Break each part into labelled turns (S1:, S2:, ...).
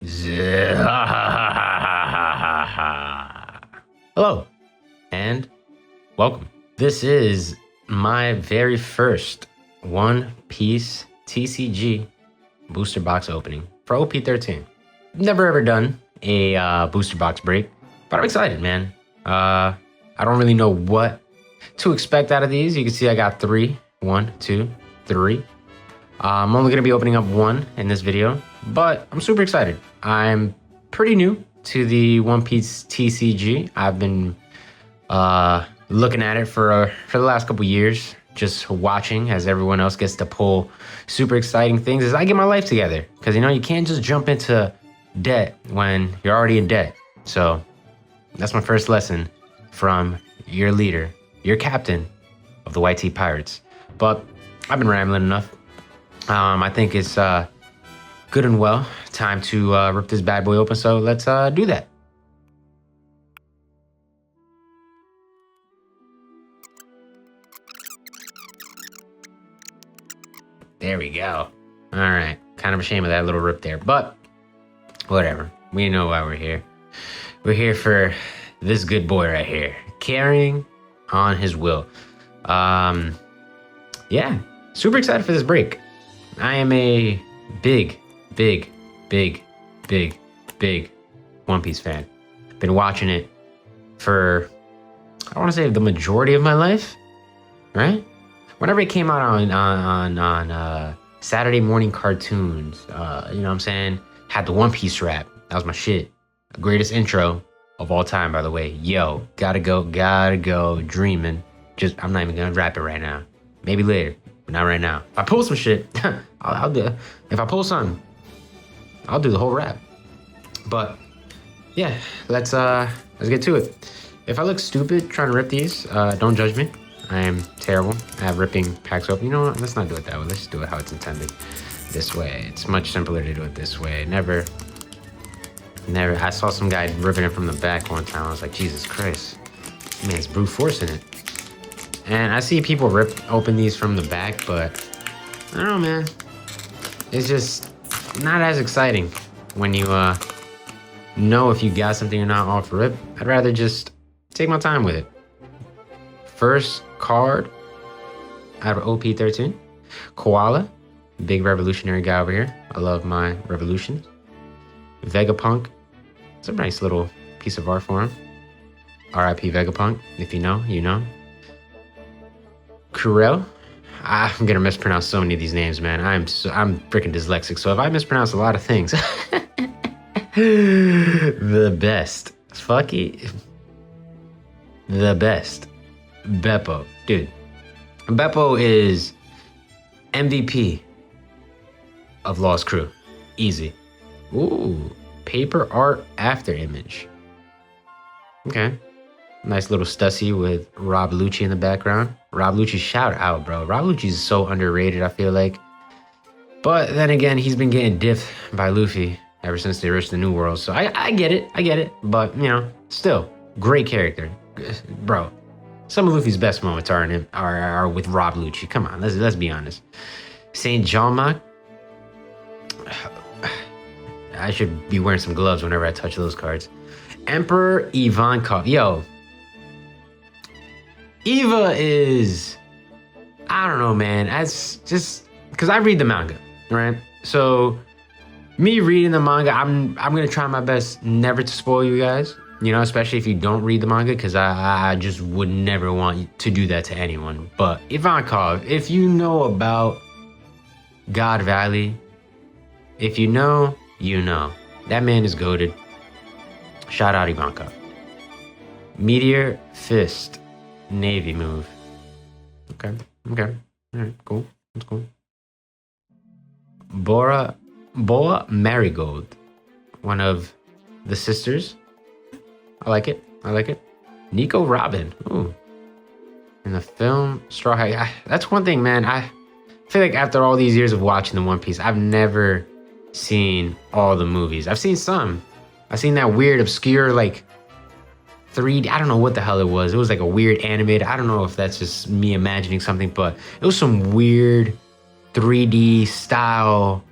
S1: ZEHHAHAHAHAH. Hello and welcome. This is my very first One Piece TCG booster box opening for OP-13. Never ever done a booster box break, but I'm excited, man. I don't really know what to expect out of these. You can see I got three. 1, 2, 3. I'm only going to be opening up one in this video, but I'm super excited. I'm pretty new to the One Piece TCG. I've been looking at it for the last couple years, just watching as everyone else gets to pull super exciting things as I get my life together. Because, you know, you can't just jump into debt when you're already in debt. So that's my first lesson from your leader, your captain of the White Tea Pirates. But I've been rambling enough. I think it's good and well time to rip this bad boy open, so let's do that. There we go. All right, kind of ashamed of that little rip there, but whatever. We know why we're here. We're here for this good boy right here, carrying on his will. Yeah, super excited for this break. I am a big One Piece fan. Been watching it for, I want to say, the majority of my life, right? Whenever it came out on Saturday morning cartoons, you know what I'm saying? Had the One Piece rap. That was my shit. Greatest intro of all time, by the way. Yo, gotta go, dreaming. Just, I'm not even gonna rap it right now. Maybe later, but not right now. If I pull some shit, I'll do it. If I pull something, I'll do the whole rap. But yeah, let's get to it. If I look stupid trying to rip these, don't judge me. I am terrible at ripping packs open. You know what? Let's not do it that way. Let's just do it how it's intended. This way. It's much simpler to do it this way. Never. I saw some guy ripping it from the back one time. I was like, Jesus Christ. Man's brute forcing it. And I see people rip open these from the back, but I don't know, man. It's just not as exciting when you know if you got something or not off rip. I'd rather just take my time with it. First card out of OP-13. Koala, big revolutionary guy over here. I love my revolutions. Vegapunk. It's a nice little piece of art for him. R.I.P. Vegapunk. If you know, you know. Kurel. I'm gonna mispronounce so many of these names, man. I'm freaking dyslexic, so if I mispronounce a lot of things, the best. Fucky. The best. Beppo. Dude. Beppo is MVP of Lost Crew. Easy. Ooh. Paper art after image. Okay. Nice little Stussy with Rob Lucci in the background. Rob Lucci, shout out, bro. Rob Lucci is so underrated, I feel like. But then again, he's been getting diffed by Luffy ever since they reached the New World. So I get it. But, you know, still, great character. Bro, some of Luffy's best moments are with Rob Lucci. Come on, let's be honest. Saint Jean-Marc. I should be wearing some gloves whenever I touch those cards. Emperor Ivankov. Yo. Eva is, I don't know, man. That's just because I read the manga, right? So me reading the manga, I'm gonna try my best never to spoil you guys. You know, especially if you don't read the manga, because I just would never want to do that to anyone. But Ivankov, if you know about God Valley, if you know, you know. That man is goated. Shout out Ivankov. Meteor Fist. Navy move. Okay. All right, cool. That's cool. Boa Marigold. One of the sisters. I like it. Nico Robin. Ooh. In the film Straw Hat. That's one thing, man. I feel like after all these years of watching the One Piece, I've never seen all the movies. I've seen some. I've seen that weird, obscure, like 3D. I don't know what the hell it was. It was like a weird animated. I don't know if that's just me imagining something, but it was some weird 3D style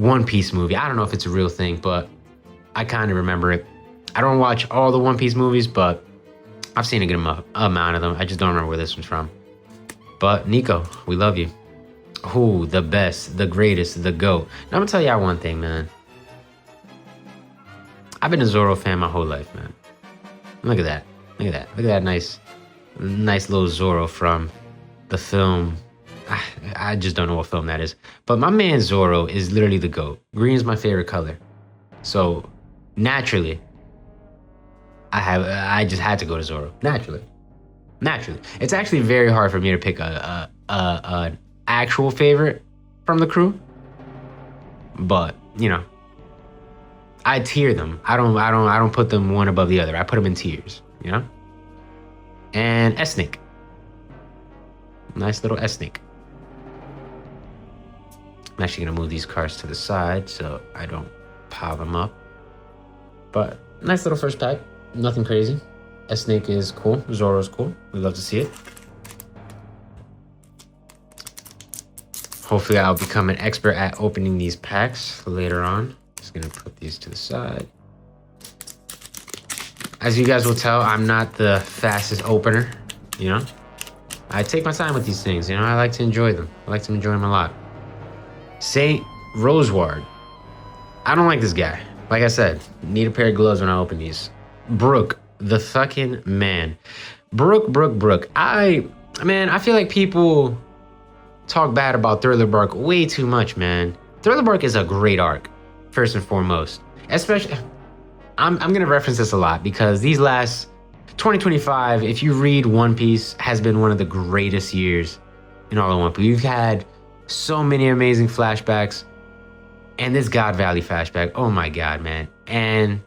S1: One Piece movie. I don't know if it's a real thing, but I kind of remember it. I don't watch all the One Piece movies, but I've seen a good amount of them. I just don't remember where this one's from. But Nico, we love you. Who, the best, the greatest, the GOAT. Now I'm gonna tell y'all one thing, man. I've been a Zoro fan my whole life, man. Look at that. Look at that. Look at that nice little Zoro from the film. I just don't know what film that is. But my man Zoro is literally the GOAT. Green is my favorite color. So naturally, I just had to go to Zoro. Naturally. It's actually very hard for me to pick an actual favorite from the crew. But, you know, I tier them. I don't put them one above the other. I put them in tiers, you know? And Esnik. Nice little Esnik. I'm actually gonna move these cards to the side so I don't pile them up. But nice little first pack. Nothing crazy. Esnik is cool. Zoro's cool. We love to see it. Hopefully I'll become an expert at opening these packs later on. Just gonna put these to the side. As you guys will tell, I'm not the fastest opener, you know? I take my time with these things, you know? I like to enjoy them. I like to enjoy them a lot. Saint Roseward. I don't like this guy. Like I said, need a pair of gloves when I open these. Brook, the fucking man. Brook. I feel like people talk bad about Thriller Bark way too much, man. Thriller Bark is a great arc, first and foremost. Especially, I'm gonna reference this a lot because these last 2025, if you read One Piece, has been one of the greatest years in all of One Piece. We've had so many amazing flashbacks, and this God Valley flashback, oh my God, man. And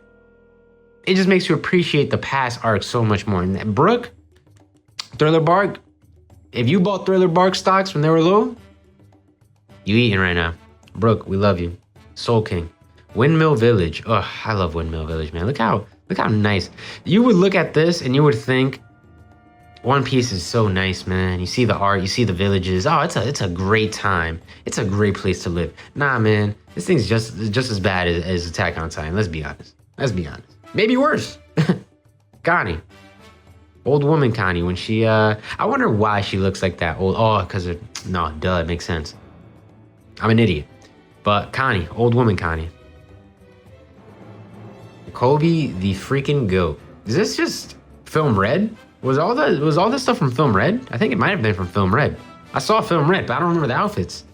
S1: it just makes you appreciate the past arcs so much more. And Brook, Thriller Bark, if you bought Thriller Bark stocks when they were low, you eating right now. Brook, we love you. Soul King. Windmill Village. Oh, I love Windmill Village, man. Look how nice. You would look at this and you would think One Piece is so nice, man. You see the art, you see the villages. Oh, it's a great time. It's a great place to live. Nah, man. This thing's just as bad as Attack on Titan. Let's be honest. Maybe worse. Connie. Old woman Connie, when she, I wonder why she looks like that old, because it makes sense. I'm an idiot. But Connie, old woman Connie. Kobe, the freaking GOAT. Is this just Film Red? Was all this stuff from Film Red? I think it might have been from Film Red. I saw Film Red, but I don't remember the outfits.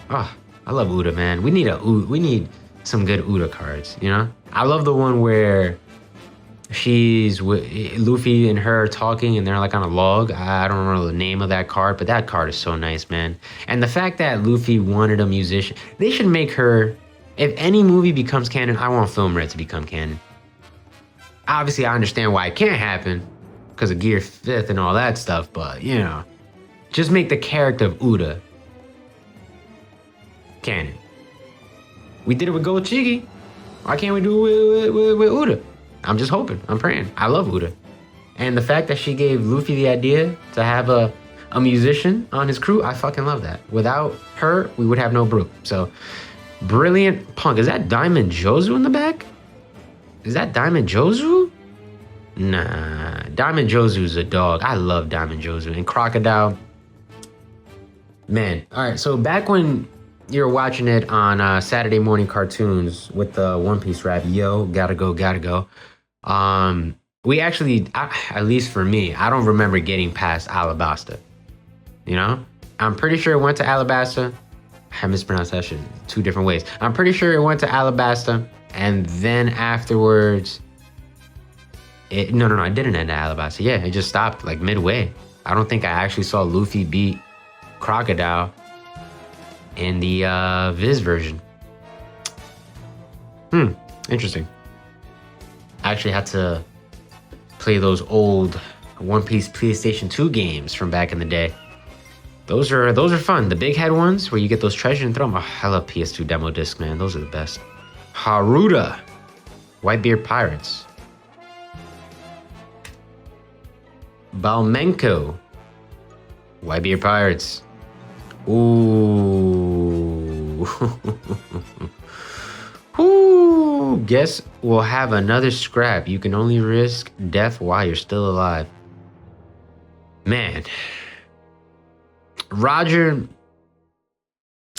S1: Oh, I love Uda, man. We need some good Uda cards, you know? I love the one where she's with Luffy and her talking and they're like on a log. I don't remember the name of that card, but that card is so nice, man. And the fact that Luffy wanted a musician, they should make her, if any movie becomes canon, I want Film Red to become canon. Obviously, I understand why it can't happen because of Gear 5th and all that stuff, but, you know, just make the character of Uda canon. We did it with Gold Chigi. Why can't we do it with Uda? I'm just hoping. I'm praying. I love Uda. And the fact that she gave Luffy the idea to have a musician on his crew, I fucking love that. Without her, we would have no Brook. So, Brilliant Punk. Is that Diamond Jozu in the back? Is that Diamond Jozu? Nah. Diamond Jozu's a dog. I love Diamond Jozu. And Crocodile. Man. All right. So, back when you were watching it on Saturday morning cartoons with the One Piece rap, yo, gotta go. We actually, at least for me, I don't remember getting past Alabasta. You know? I'm pretty sure it went to Alabasta. I mispronounced that shit 2 different ways. I'm pretty sure it went to Alabasta, and then afterwards, no, it didn't end at Alabasta. Yeah, it just stopped like midway. I don't think I actually saw Luffy beat Crocodile in the Viz version. Interesting. I actually had to play those old One Piece PlayStation 2 games from back in the day. Those are fun. The big head ones where you get those treasures and throw them. Oh, I love PS2 demo discs, man. Those are the best. Haruda. Whitebeard Pirates. Balmenko. Whitebeard Pirates. Ooh. Ooh. Ooh. Guess we'll have another scrap. You can only risk death while you're still alive. Man. Roger,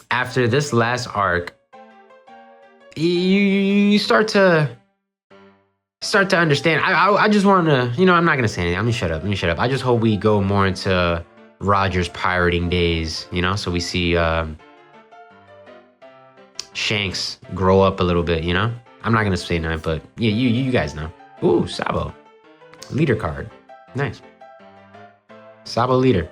S1: after this last arc, you start to understand. I just want to, you know, I'm not going to say anything. Let me shut up. I just hope we go more into Roger's pirating days, you know, so we see Shanks grow up a little bit, you know. I'm not going to say nothing, but yeah, you guys know. Ooh, Sabo. Leader card. Nice. Sabo leader.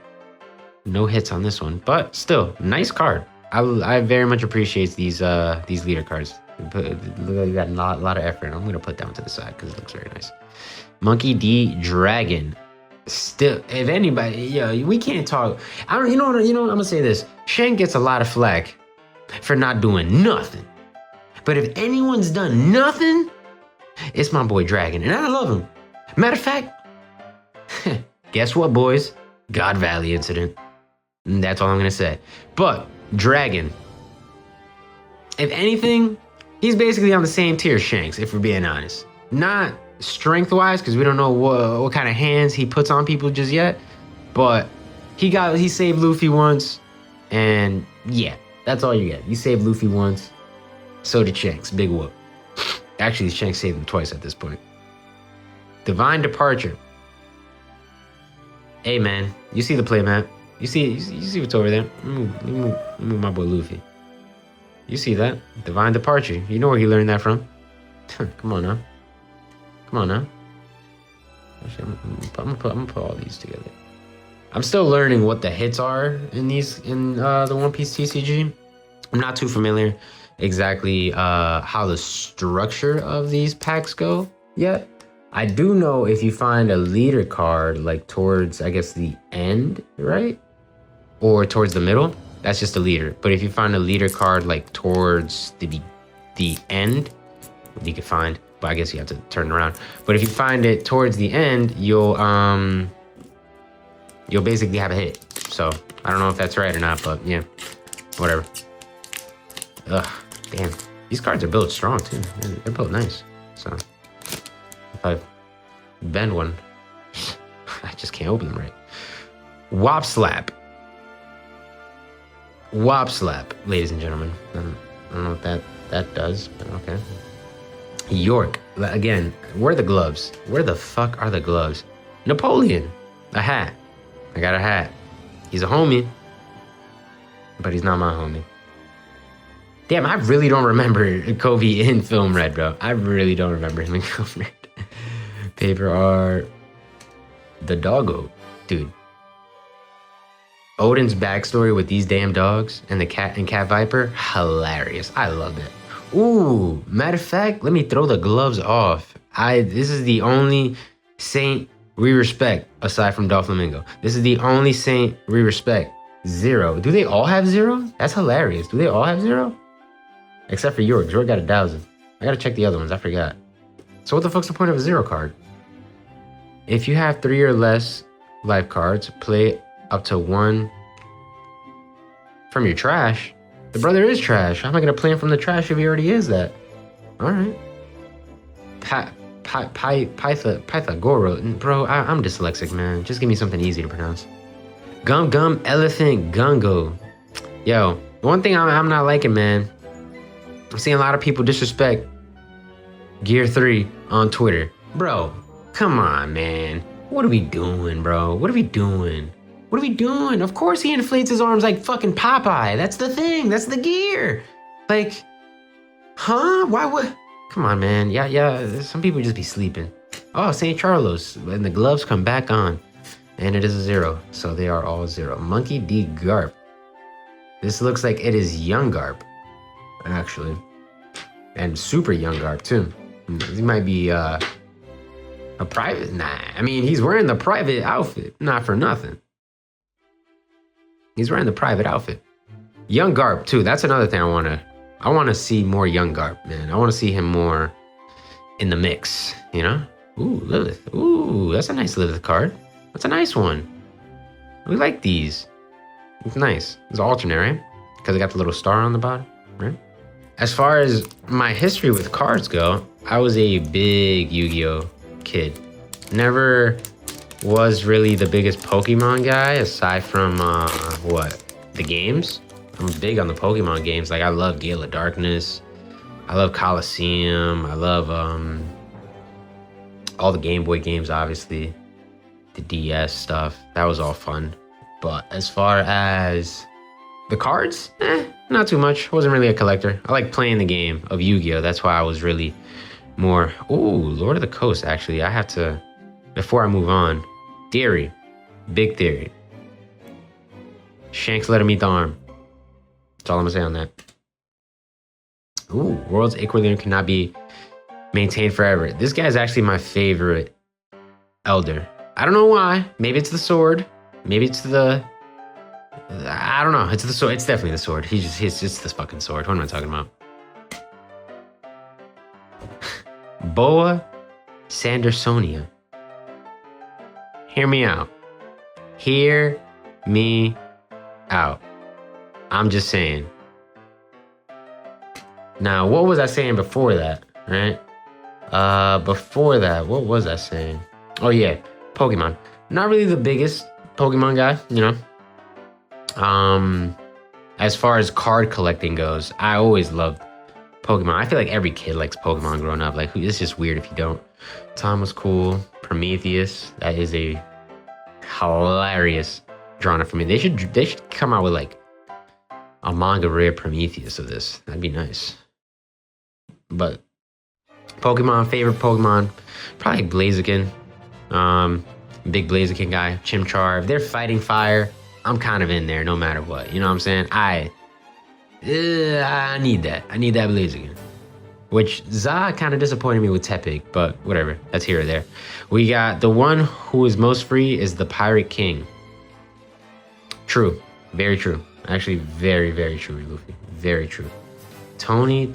S1: No hits on this one, but still, nice card. I very much appreciate these leader cards. You got a lot of effort. I'm gonna put that one to the side because it looks very nice. Monkey D Dragon. Still, if anybody, yo, we can't talk. You know. I'm gonna say this. Shank gets a lot of flack for not doing nothing. But if anyone's done nothing, it's my boy Dragon, and I love him. Matter of fact, guess what, boys? God Valley incident. And that's all I'm gonna say. But Dragon, if anything, he's basically on the same tier as Shanks, if we're being honest. Not strength-wise, because we don't know what kind of hands he puts on people just yet. But he saved Luffy once, and yeah, that's all you get. You saved Luffy once, so did Shanks. Big whoop. Actually, Shanks saved him twice at this point. Divine Departure. Hey man, you see the play, man. You see what's over there. Move my boy Luffy. You see that? Divine Departure. You know where he learned that from. Come on now. Actually, I'm gonna put all these together. I'm still learning what the hits are in the One Piece TCG. I'm not too familiar exactly how the structure of these packs go yet. I do know if you find a leader card like towards, I guess, the end, right? Or towards the middle, that's just a leader. But if you find a leader card like towards the end, you can find, but I guess you have to turn around. But if you find it towards the end, you'll basically have a hit. So I don't know if that's right or not, but yeah, whatever. Ugh, damn. These cards are built strong too. They're built nice. So if I bend one, I just can't open them right. Wop Slap. Wop Slap, ladies and gentlemen. I don't know what that does, but okay. York. Again, where are the gloves? Where the fuck are the gloves? Napoleon. A hat. I got a hat. He's a homie, but he's not my homie. Damn, I really don't remember Kobe in Film Red, bro. I really don't remember him in Film Red. Paper art. The doggo. Dude. Odin's backstory with these damn dogs and the cat and cat viper, hilarious. I love it. Ooh, matter of fact, let me throw the gloves off. This is the only saint we respect aside from Doflamingo. This is the only saint we respect. Zero. Do they all have zero? That's hilarious. Do they all have zero? Except for York. York got 1,000. I gotta check the other ones. I forgot. So what the fuck's the point of a zero card? If you have 3 or less life cards, play up to 1 from your trash. The brother is trash. How am I gonna play him from the trash if he already is that? All right. Pythagoro. Bro, I'm dyslexic, man. Just give me something easy to pronounce. Gum Elephant Gungo. Yo, the one thing I'm not liking, man, I'm seeing a lot of people disrespect Gear 3 on Twitter. Bro, come on, man. What are we doing, bro? What are we doing? What are we doing? Of course he inflates his arms like fucking Popeye. That's the thing. That's the gear. Like, huh? Why would... Come on, man. Yeah. Some people just be sleeping. Oh, St. Charlos. And the gloves come back on. And it is a 0. So they are all 0. Monkey D. Garp. This looks like it is young Garp, actually. And super young Garp, too. He might be a private... Nah, I mean, he's wearing the private outfit. Not for nothing. He's wearing the private outfit. Young Garp, too. That's another thing I want to see more young Garp, man. I want to see him more in the mix, you know? Ooh, Lilith. Ooh, that's a nice Lilith card. That's a nice one. We like these. It's nice. It's alternate, right? Because it got the little star on the bottom. right? As far as my history with cards go, I was a big Yu-Gi-Oh kid. Never was really the biggest Pokemon guy aside from the games. I'm big on the Pokemon games. Like I love Gale of Darkness. I love Coliseum. I love all the Game Boy games, obviously. The DS stuff. That was all fun. But as far as the cards, not too much. Wasn't really a collector. I like playing the game of Yu-Gi-Oh! That's why I was really more... Ooh, Lord of the Coast, actually. I have to... Before I move on, theory. Big theory. Shanks let him eat the arm. That's all I'm going to say on that. Ooh, World's Equilibrium cannot be maintained forever. This guy's actually my favorite elder. I don't know why. Maybe it's the sword. Maybe it's the... I don't know. It's the sword. It's definitely the sword. He's just this fucking sword. What am I talking about? Boa Sandersonia. Hear me out. Hear me out. I'm just saying. Now, what was I saying before that, right? Before that, what was I saying? Oh, yeah. Pokemon. Not really the biggest Pokemon guy, you know? As far as card collecting goes, I always loved Pokemon. I feel like every kid likes Pokemon growing up. Like, it's just weird if you don't. Tom was cool. Prometheus, that is a hilarious genre for me. They should come out with like a manga rare Prometheus of this. That'd be nice. But Pokemon, favorite Pokemon, probably Blaziken. Big Blaziken guy. Chimchar. If they're fighting fire, I'm kind of in there no matter what. You know what I'm saying? I need that. I need that Blaziken. Which ZA kind of disappointed me with Tepig, but whatever. That's here or there. We got the one who is most free is the Pirate King. True. Very true. Actually, very, very true, Luffy. Very true. Tony,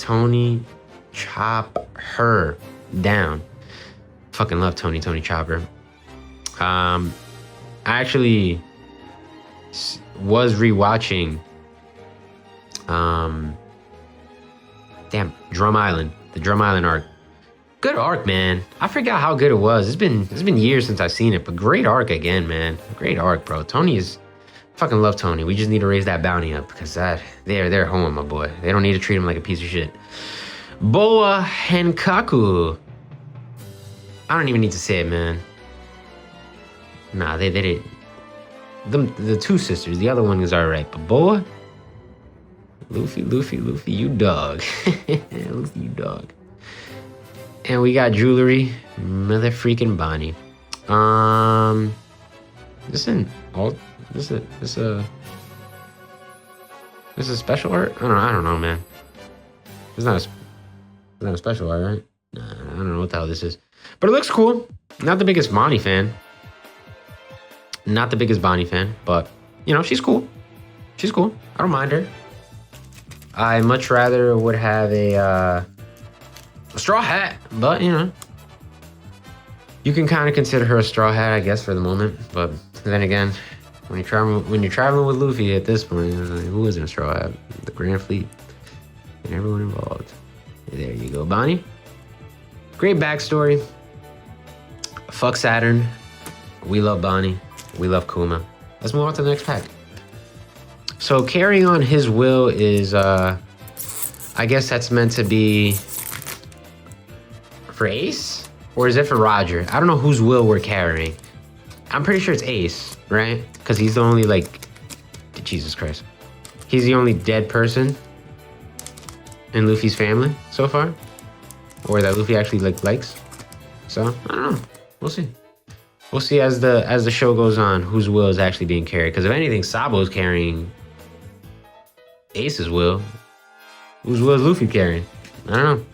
S1: chop her down. Fucking love Tony, Chopper. I actually was rewatching Drum Island, the Drum Island arc. Good arc, man. I forgot how good it was. It's been years since I've seen it, but great arc again, man. Great arc, bro. Tony is fucking love Tony. We just need to raise that bounty up because they're home, my boy. They don't need to treat him like a piece of shit. Boa Hankaku. I don't even need to say it, man. Nah, they didn't. The two sisters. The other one is alright, but Boa. Luffy, you dog. Luffy, you dog. And we got jewelry. Mother freaking Bonnie. This is a special art? I don't know, man. It's not a special art, right? Nah, I don't know what the hell this is. But it looks cool. Not the biggest Bonnie fan. But, you know, she's cool. She's cool. I don't mind her. I much rather would have a straw hat, but, you know. You can kind of consider her a straw hat, I guess, for the moment. But then again, when you're traveling with Luffy at this point, who isn't a straw hat? The Grand Fleet and everyone involved. There you go, Bonnie. Great backstory. Fuck Saturn. We love Bonnie. We love Kuma. Let's move on to the next pack. So carrying on his will is, I guess that's meant to be for Ace? Or is it for Roger? I don't know whose will we're carrying. I'm pretty sure it's Ace, right? Because he's the only, like, Jesus Christ. He's the only dead person in Luffy's family so far. Or that Luffy actually, like, likes. So, I don't know. We'll see. We'll see as the show goes on whose will is actually being carried. Because if anything, Sabo's carrying Ace's will. Whose will is Luffy carrying? I don't know.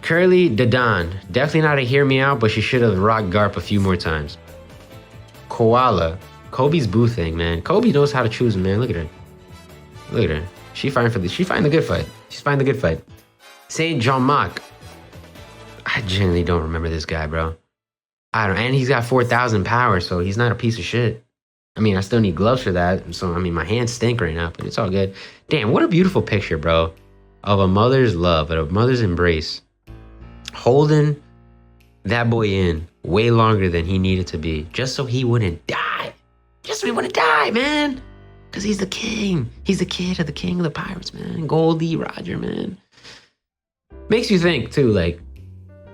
S1: Curly Dadan. Definitely not a hear me out, but she should have rocked Garp a few more times. Koala. Kobe's boo thing, man. Kobe knows how to choose, man. Look at her. Look at her. She fighting the good fight. She's fighting the good fight. Saint Jean Marc. I genuinely don't remember this guy, bro. And he's got 4,000 power, so he's not a piece of shit. I mean, I still need gloves for that. So, I mean, my hands stink right now, but it's all good. Damn, what a beautiful picture, bro. Of a mother's love, of a mother's embrace. Holding that boy in way longer than he needed to be. Just so he wouldn't die. Just so he wouldn't die, man. Because he's the king. He's the kid of the king of the pirates, man. Goldie Roger, man. Makes you think, too, like,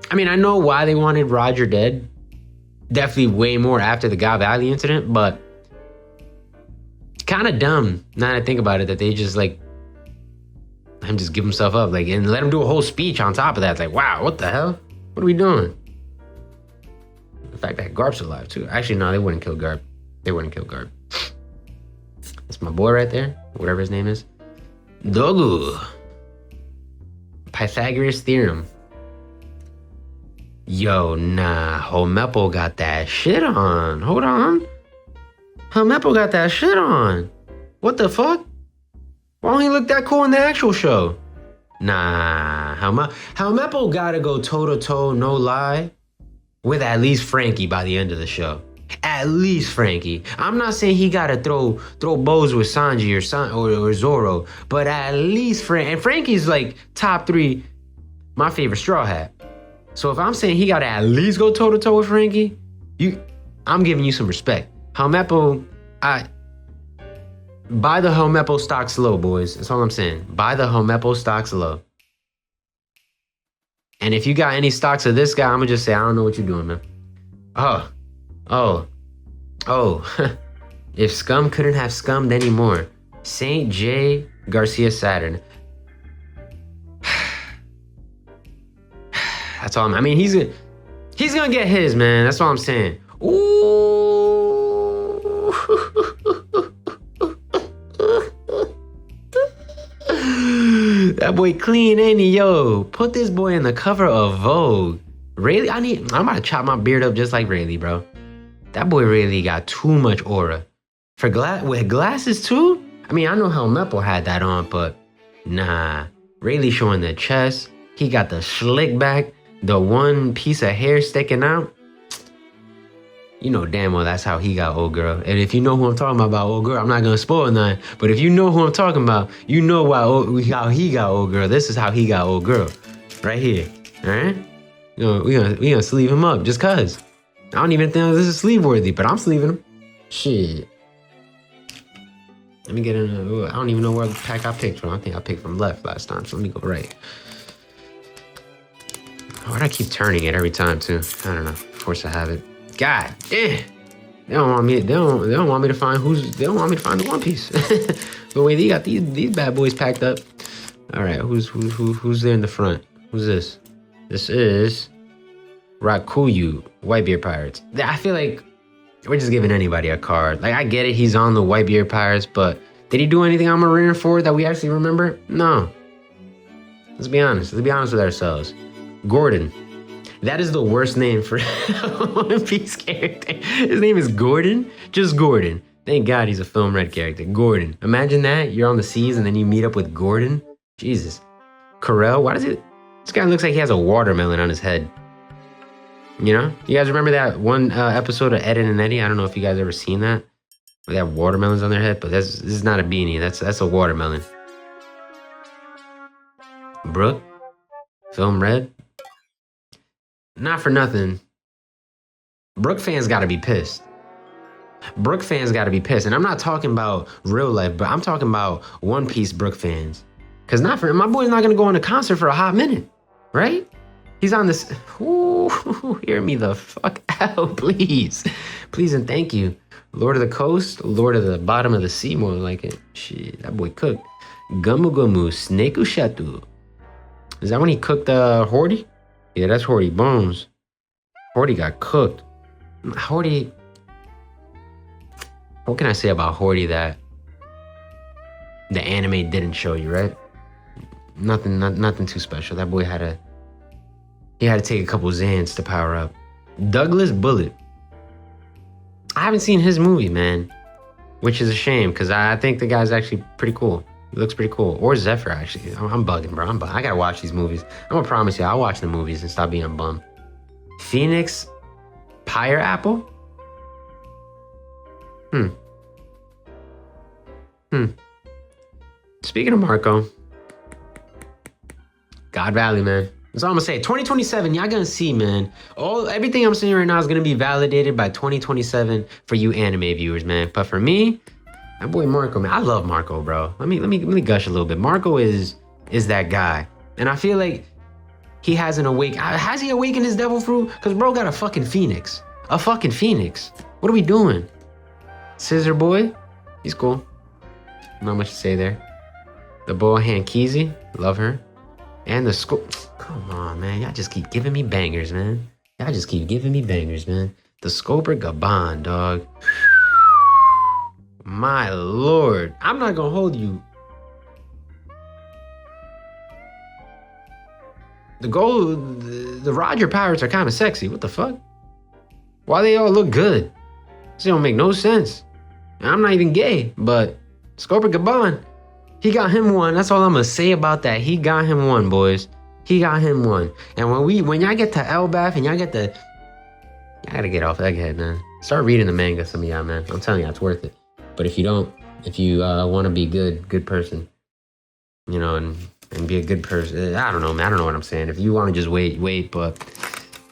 S1: I mean, I know why they wanted Roger dead. Definitely way more after the God Valley incident, but kind of dumb, now that I think about it, that they just, like, him just give himself up, like, and let him do a whole speech on top of that. It's like, wow, what the hell? What are we doing? The fact that Garp's alive, too. Actually, no, they wouldn't kill Garp. They wouldn't kill Garp. That's my boy right there, whatever his name is. Dogu. Pythagoras theorem. Yo, nah, Helmeppo got that shit on. Hold on. Helmeppo got that shit on. What the fuck? Why don't he look that cool in the actual show? Nah, Helmeppo gotta go toe-to-toe, no lie, with at least Frankie by the end of the show. At least Frankie. I'm not saying he gotta throw bows with Sanji or Zoro, but at least and Frankie's like top 3 my favorite Straw Hat. So if I'm saying he gotta at least go toe-to-toe with Frankie, I'm giving you some respect. Helmeppo, buy the Helmeppo stocks low, boys. That's all I'm saying. Buy the Helmeppo stocks low. And if you got any stocks of this guy, I'm gonna just say, I don't know what you're doing, man. Oh. If scum couldn't have scummed anymore. Saint J. Garcia Saturn. That's all I mean, he's gonna get his, man. That's all I'm saying. Ooh. That boy clean, ain't he? Yo, put this boy in the cover of Vogue. Rayleigh, I'm about to chop my beard up just like Rayleigh, bro. That boy Rayleigh got too much aura. With glasses too? I mean, I know Helmeppo had that on, but nah. Rayleigh showing the chest. He got the slick back, the one piece of hair sticking out. You know damn well that's how he got old girl. And if you know who I'm talking about old girl, I'm not gonna spoil nothing. But if you know who I'm talking about, you know how he got old girl. This is how he got old girl, right here. All right, we gonna sleeve him up just cause. I don't even think this is sleeve worthy, but I'm sleeving him. Shit. Let me get in. I don't even know where the pack I picked from. I think I picked from left last time, so let me go right. Why'd I keep turning it every time too? I don't know. Force of habit. God damn. They don't want me to find the One Piece. The way they got these bad boys packed up. All right, who's there in the front? Who's this? This is Rakuyu, Whitebeard Pirates. I feel like we're just giving anybody a card. Like, I get it, he's on the Whitebeard Pirates, but did he do anything on Marineford that we actually remember? No. Let's be honest. Let's be honest with ourselves. Gordon. That is the worst name for a One Piece character. His name is Gordon. Just Gordon. Thank God he's a Film Red character. Gordon. Imagine that. You're on the seas and then you meet up with Gordon. Jesus. Corel. Why does it? This guy looks like he has a watermelon on his head. You know? You guys remember that one episode of Ed and Eddie? I don't know if you guys ever seen that. They have watermelons on their head, but this is not a beanie. That's a watermelon. Brooke. Film Red. Not for nothing. Brooke fans gotta be pissed. Brooke fans gotta be pissed. And I'm not talking about real life, but I'm talking about One Piece Brooke fans. Cause my boy's not gonna go on a concert for a hot minute, right? He's on this. Ooh, hear me the fuck out, please. Please and thank you. Lord of the Coast, Lord of the Bottom of the Sea, more like it. Shit, that boy cooked. Gumu Gumu, Snake Ushatu. Is that when he cooked Horty? Yeah, that's Horty Bones. Horty got cooked. Horty. What can I say about Horty that the anime didn't show you, right? Nothing too special. That boy had to take a couple Xans to power up. Douglas Bullet. I haven't seen his movie, man, which is a shame because I think the guy's actually pretty cool. He looks pretty cool. Or Zephyr, actually. I'm bugging, bro. I gotta watch these movies. I'm gonna promise you, I'll watch the movies and stop being a bum. Phoenix Pyre Apple? Speaking of Marco, God Valley, man. That's all I'm gonna say. 2027, y'all gonna see, man. Everything I'm saying right now is gonna be validated by 2027 for you anime viewers, man. But for me, that boy Marco, man, I love Marco, bro. Let me gush a little bit. Marco is that guy, and I feel like he hasn't awakened. Has he awakened his devil fruit? Cause bro got a fucking phoenix, What are we doing? Scissor boy, he's cool. Not much to say there. The boy hand Kizzy, love her. And the scope. Come on, man. Y'all just keep giving me bangers, man. The Scoper Gaban, dog. My lord. I'm not gonna hold you. The Roger Pirates are kind of sexy. What the fuck? Why they all look good? This don't make no sense. I'm not even gay, but Scoper Gaban, he got him one. That's all I'm gonna say about that. He got him one, boys. He got him one. And when y'all get to Elbaf and y'all gotta get off Egghead, man. Start reading the manga, some of y'all, man. I'm telling you, it's worth it. But if you don't, if you want to be good person, you know, and be a good person, I don't know, man. I don't know what I'm saying. If you want to just wait. But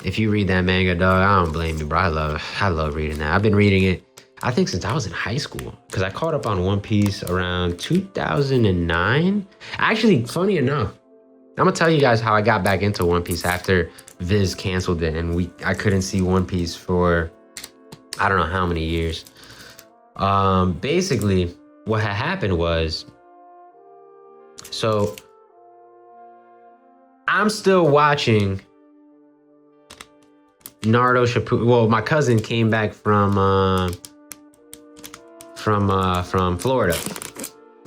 S1: if you read that manga, dog, I don't blame you, bro. I love reading that. I've been reading it, I think, since I was in high school, because I caught up on One Piece around 2009. Actually, funny enough, I'm gonna tell you guys how I got back into One Piece after Viz canceled it, and I couldn't see One Piece for I don't know how many years. Basically, what had happened was, so I'm still watching Naruto Shippuden. Well, my cousin came back from Florida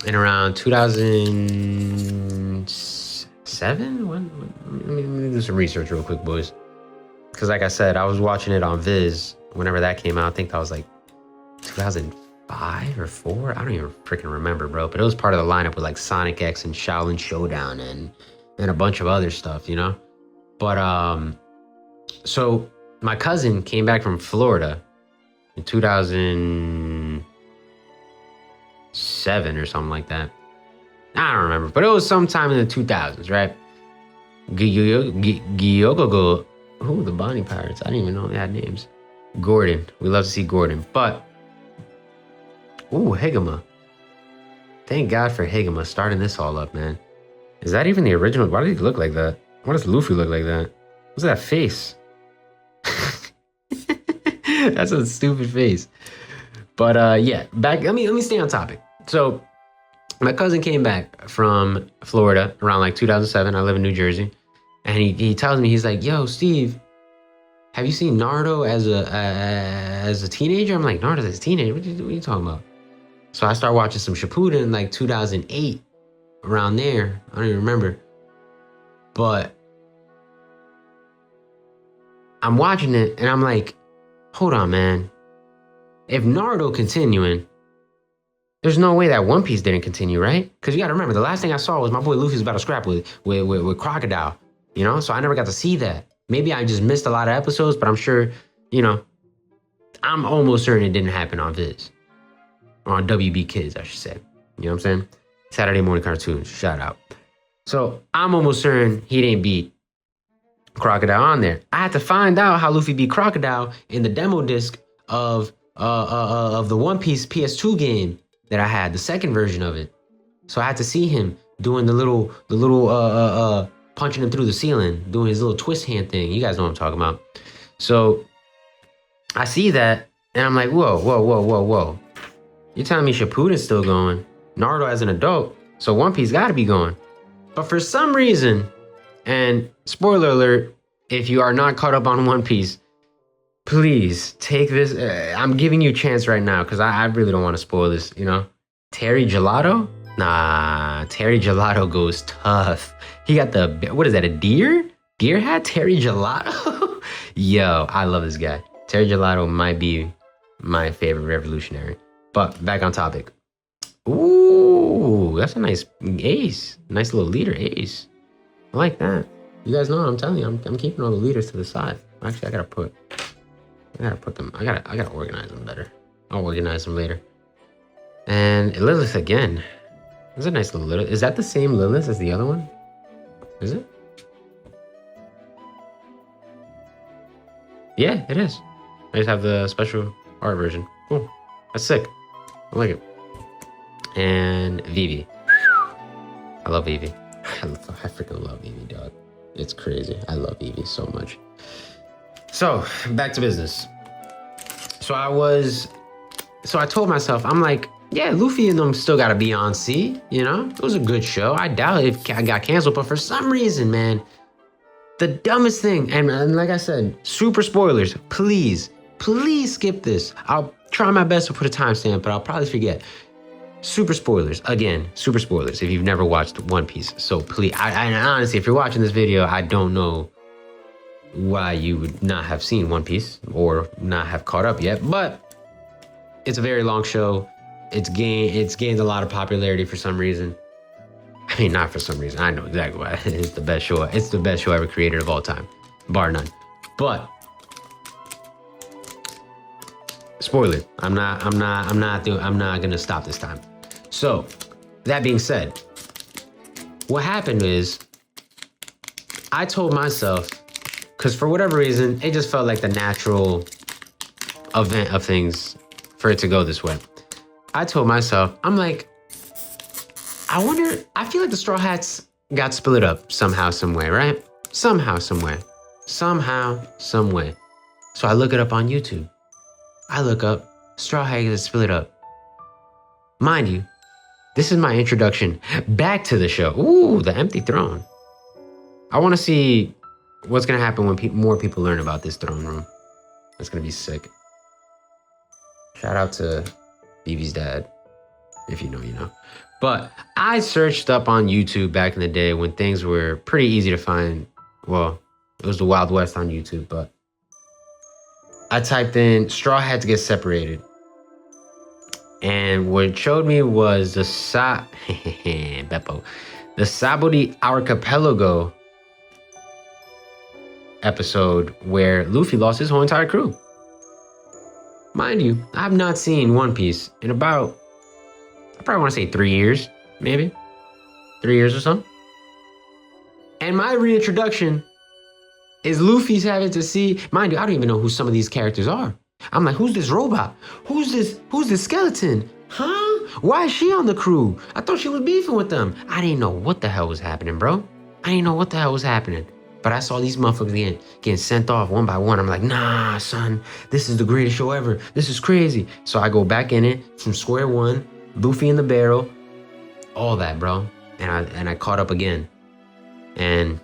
S1: in around 2007. Let me do some research real quick, boys. Because like I said, I was watching it on Viz whenever that came out. I think that was like 2005 or 4. I don't even freaking remember, bro. But it was part of the lineup with like Sonic X and Shaolin Showdown and a bunch of other stuff, you know? But so my cousin came back from Florida in 2007 or something like that. I don't remember, but it was sometime in the 2000s, right? Gyogogo, who the Bonnie Pirates? I didn't even know they had names. Gordon, we love to see Gordon, but Higama. Thank God for Higama starting this all up, man. Is that even the original? Why did he look like that? Why does Luffy look like that? What's that face? That's a stupid face. But yeah, back. Let me stay on topic. So my cousin came back from Florida around like 2007. I live in New Jersey, and he tells me, he's like, "Yo, Steve, have you seen Naruto as a teenager?" I'm like, "Naruto as a teenager? What are you talking about?" So I start watching some Shippuden in like 2008, around there. I don't even remember, but I'm watching it and I'm like, hold on, man. If Naruto continuing, there's no way that One Piece didn't continue, right? Because you got to remember, the last thing I saw was my boy Luffy's about to scrap with Crocodile, you know? So I never got to see that. Maybe I just missed a lot of episodes, but I'm sure, you know, I'm almost certain it didn't happen on Viz. Or on WB Kids, I should say. You know what I'm saying? Saturday morning cartoons, shout out. So I'm almost certain he didn't beat Crocodile on there. I had to find out how Luffy beat Crocodile in the demo disc of the One Piece PS2 game that I had, the second version of it. So I had to see him doing the little punching him through the ceiling, doing his little twist hand thing. You guys know what I'm talking about. So I see that and I'm like, whoa. You're telling me Shippuden's still going, Naruto as an adult, so One Piece gotta be going. But for some reason, and spoiler alert, if you are not caught up on One Piece, please take this. I'm giving you a chance right now because I really don't want to spoil this, you know? Terry Gelato? Nah, Terry Gelato goes tough. He got the, what is that, a deer? Deer hat? Terry Gelato? Yo, I love this guy. Terry Gelato might be my favorite revolutionary. But back on topic. Ooh, that's a nice ace. Nice little leader ace. I like that. You guys know, I'm telling you, I'm keeping all the leaders to the side. Actually, I gotta put them. I gotta organize them better. I'll organize them later. And Lilith again. There's a nice little Lilith. Is that the same Lilith as the other one? Is it? Yeah, it is. I just have the special art version. Cool. That's sick. I like it. And Vivi. I love Vivi. I freaking love Vivi, dog. It's crazy. I love Vivi so much. So, back to business. So I told myself, I'm like, yeah, Luffy and them still gotta be on C, you know? It was a good show. I doubt it got canceled, but for some reason, man, the dumbest thing, and like I said, super spoilers, please skip this. I'll try my best to put a timestamp, but I'll probably forget. Super spoilers, again, super spoilers if you've never watched One Piece. So please, I honestly, if you're watching this video, I don't know why you would not have seen One Piece or not have caught up yet, but it's a very long show. It's gained a lot of popularity for some reason. I mean, not for some reason. I know exactly why. It's the best show. It's the best show ever created of all time, bar none. But spoiler. I'm not gonna stop this time. So that being said, what happened is I told myself, because for whatever reason, it just felt like the natural event of things for it to go this way. I told myself, I'm like, I feel like the Straw Hats got split up somehow, some way, right? Somehow, some way. Somehow, some way. So I look it up on YouTube. I look up, Straw Hats split up. Mind you, this is my introduction back to the show. Ooh, the empty throne. I want to see what's going to happen when more people learn about this throne room. That's going to be sick. Shout out to Vivi's dad. If you know, you know. But I searched up on YouTube back in the day when things were pretty easy to find. Well, it was the Wild West on YouTube, but I typed in Straw Hats get separated. And what it showed me was the Beppo. The Sabori Archipelago episode where Luffy lost his whole entire crew. Mind you, I've not seen One Piece in about, I probably want to say 3 years, maybe. 3 years or something. And my reintroduction is Luffy's having to see, mind you, I don't even know who some of these characters are. I'm like, who's this robot? Who's this skeleton? Huh? Why is she on the crew? I thought she was beefing with them. I didn't know what the hell was happening, bro. I didn't know what the hell was happening. But I saw these motherfuckers getting sent off one by one. I'm like, nah, son, this is the greatest show ever. This is crazy. So I go back in it from square one, Luffy in the barrel, all that, bro. And I caught up again. And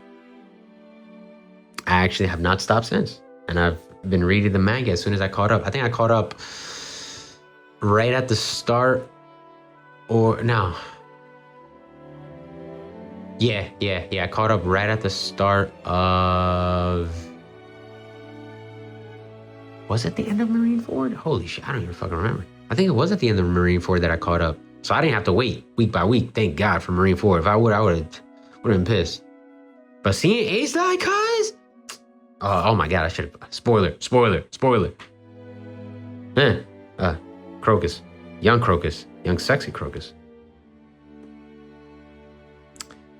S1: I actually have not stopped since. And I've been reading the manga as soon as I caught up. I think I caught up right at the start or no. Yeah. I caught up right at the start of... Was it the end of Marineford? Holy shit, I don't even fucking remember. I think it was at the end of Marineford that I caught up. So I didn't have to wait week by week, thank God, for Marineford. If I would have been pissed. But seeing Ace die, guys? Oh my God, I should have... Spoiler. Crocus. Young sexy Crocus.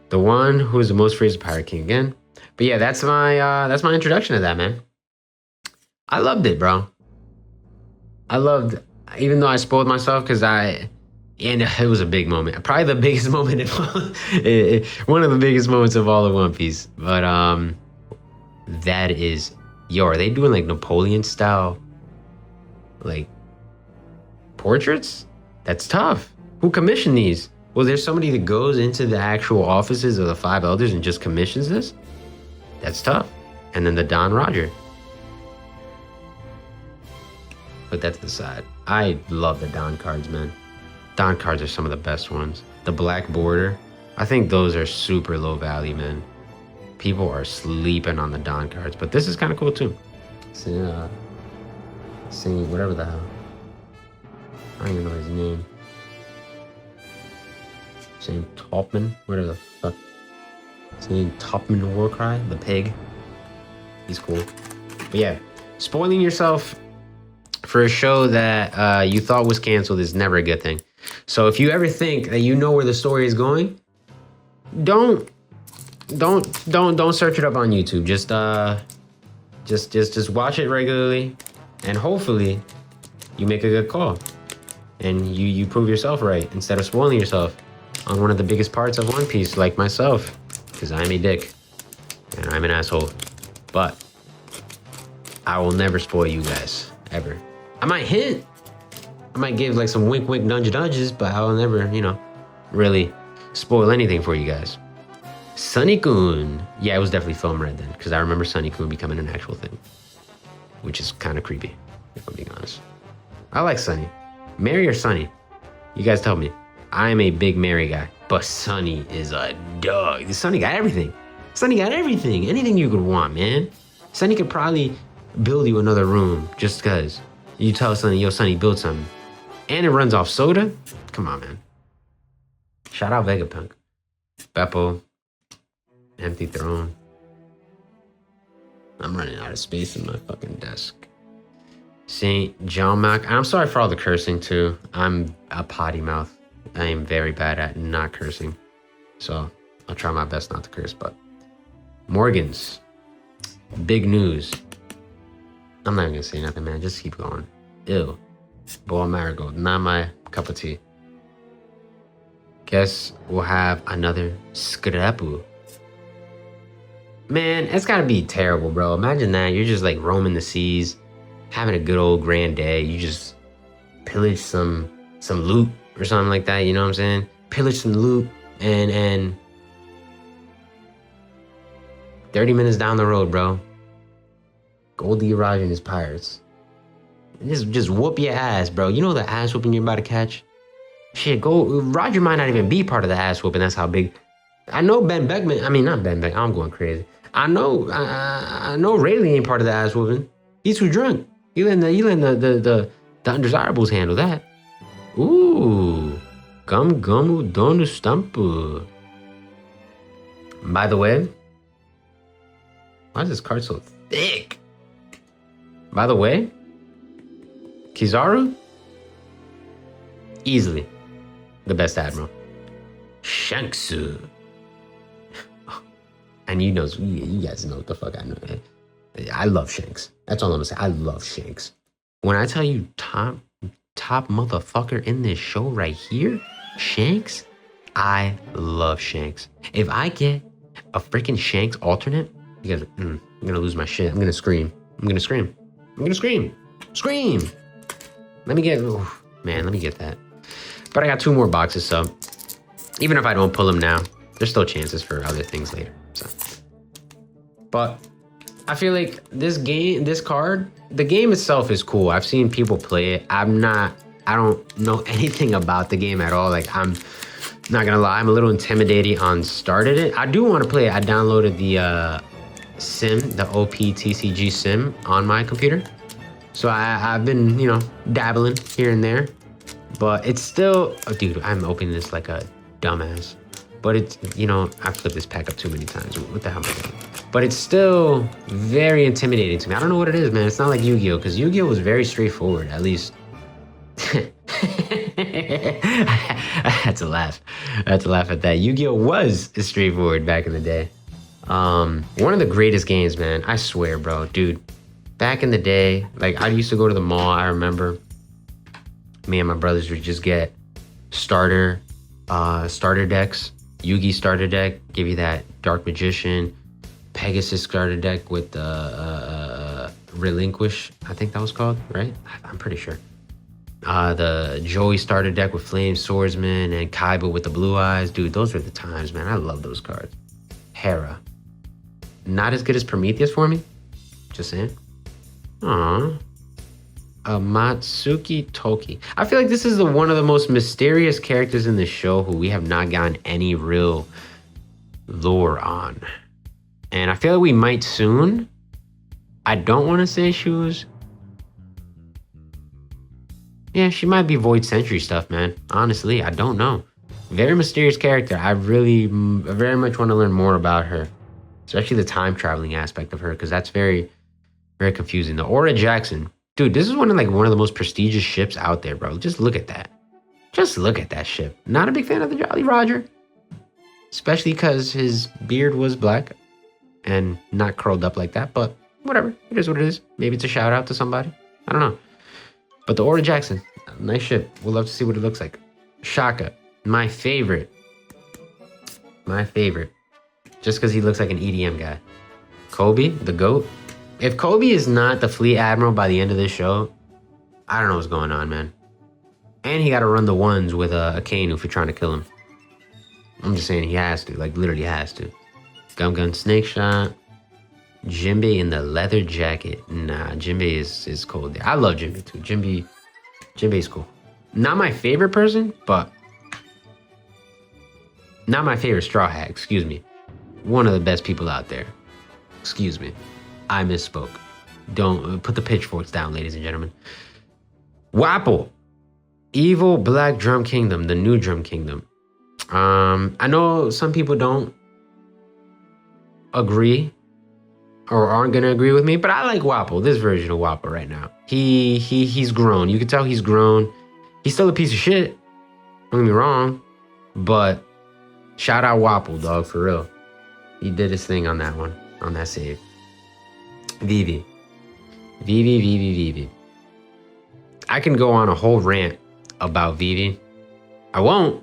S1: The one who is the most free is Pirate King again. But yeah, that's my introduction to that, man. I loved it, bro. Even though I spoiled myself because and it was a big moment. Probably the biggest moment one of the biggest moments of all of One Piece. But that is, are they doing like Napoleon style like portraits? That's tough. Who commissioned these? Well, there's somebody that goes into the actual offices of the Five Elders and just commissions this? That's tough. And then the Don Roger. Put that to the side. I love the Don cards, man. Don cards are some of the best ones. The black border, I think those are super low value, man. People are sleeping on the Don cards, but this is kind of cool too. Singing whatever the hell. I don't even know his name. Saying Topman, whatever the fuck. Saying Topman Warcry, the pig. He's cool. But yeah, spoiling yourself for a show that you thought was canceled is never a good thing. So if you ever think that you know where the story is going, don't search it up on YouTube. Just watch it regularly, and hopefully you make a good call and you prove yourself right instead of spoiling yourself on one of the biggest parts of One Piece, like myself, because I'm a dick and I'm an asshole. But I will never spoil you guys, ever. I might hint, I might give like some wink wink nudges, but I will never, you know, really spoil anything for you guys. Sunny-kun. Yeah, it was definitely film red then, because I remember Sunny-kun becoming an actual thing, which is kind of creepy, if I'm being honest. I like Sunny. Mary or Sunny? You guys tell me. I'm a big Mary guy, but Sunny is a dog. Sunny got everything. Sunny got everything. Anything you could want, man. Sunny could probably build you another room just because you tell Sunny, yo, Sunny, build something. And it runs off soda? Come on, man. Shout out Vegapunk. Beppo. Empty throne. I'm running out of space in my fucking desk. Saint John Mac. I'm sorry for all the cursing too. I'm a potty mouth. I am very bad at not cursing. So I'll try my best not to curse, but Morgan's. Big news. I'm not even gonna say nothing, man. Just keep going. Ew. Boa Marigold. Not my cup of tea. Guess we'll have another Scrapu. Man, it's gotta be terrible, bro. Imagine that. You're just like roaming the seas, having a good old grand day. You just pillage some loot or something like that, you know what I'm saying? Pillage some loot and 30 minutes down the road, bro, Goldie Raj and his pirates. Just whoop your ass, bro. You know the ass whooping you're about to catch? Shit, Roger might not even be part of the ass whooping. That's how big. I know Ben Beckman. I mean, not Ben Beckman. I'm going crazy. I know Rayleigh ain't part of the ass whooping. He's too drunk. You letting the undesirables handle that. Ooh, Gumu Donu Stampu. By the way, why is this card so thick? By the way, Kizaru, easily the best admiral. Shanksu. And you guys know what the fuck I know. I love Shanks. That's all I'm gonna say. I love Shanks. When I tell you top motherfucker in this show right here, Shanks, I love Shanks. If I get a freaking Shanks alternate, you guys, I'm gonna lose my shit. I'm gonna scream. Scream. Let me get that. But I got 2 more boxes, so even if I don't pull them now, there's still chances for other things later. So, but I feel like this card, the game itself is cool. I've seen people play it. I don't know anything about the game at all. Like, I'm not gonna lie, I'm a little intimidated on started it. I do want to play it. I downloaded the sim, the OP-TCG sim on my computer. So I've been, you know, dabbling here and there. But it's still, oh, dude, I'm opening this like a dumbass. But it's, you know, I've flipped this pack up too many times. What the hell am I doing? But it's still very intimidating to me. I don't know what it is, man. It's not like Yu-Gi-Oh! Because Yu-Gi-Oh! Was very straightforward, at least. I had to laugh. At that. Yu-Gi-Oh! Was straightforward back in the day. One of the greatest games, man. I swear, bro. Dude, back in the day, like, I used to go to the mall, I remember. Me and my brothers would just get starter decks. Yugi starter deck, give you that Dark Magician. Pegasus starter deck with Relinquish, I think that was called, right? I'm pretty sure. The Joey starter deck with Flame Swordsman and Kaiba with the blue eyes. Dude, those were the times, man. I love those cards. Hera. Not as good as Prometheus for me. Just saying. Aww. Matsuki Toki. I feel like this is one of the most mysterious characters in the show who we have not gotten any real lore on. And I feel like we might soon. I don't want to say she was... Yeah, she might be Void Century stuff, man. Honestly, I don't know. Very mysterious character. I very much want to learn more about her. Especially the time traveling aspect of her, because that's very, very confusing. The Aura Jackson. Dude, this is one of the most prestigious ships out there, bro. Just look at that. Just look at that ship. Not a big fan of the Jolly Roger. Especially because his beard was black and not curled up like that. But whatever. It is what it is. Maybe it's a shout out to somebody. I don't know. But the Order Jackson. Nice ship. We'll love to see what it looks like. Shaka. My favorite. My favorite. Just because he looks like an EDM guy. Kobe, the GOAT. If Kobe is not the Fleet Admiral by the end of this show, I don't know what's going on, man. And he got to run the ones with a Kane if you're trying to kill him. I'm just saying he has to, like literally has to. Gun, Snake Shot. Jinbei in the leather jacket. Nah, Jinbei is cold. I love Jinbei too. Jinbei's cool. Not my favorite person, but not my favorite Straw Hat, excuse me. One of the best people out there. Excuse me. I misspoke. Don't put the pitchforks down, ladies and gentlemen. Wapple. Evil Black Drum Kingdom, the new Drum Kingdom. I know some people don't agree or aren't gonna agree with me, but I like Wapple, this version of Wapple right now. He's grown. You can tell he's grown. He's still a piece of shit. Don't get me wrong, but shout out Wapple, dog, for real. He did his thing on that one, on that save. Vivi. I can go on a whole rant about Vivi. I won't.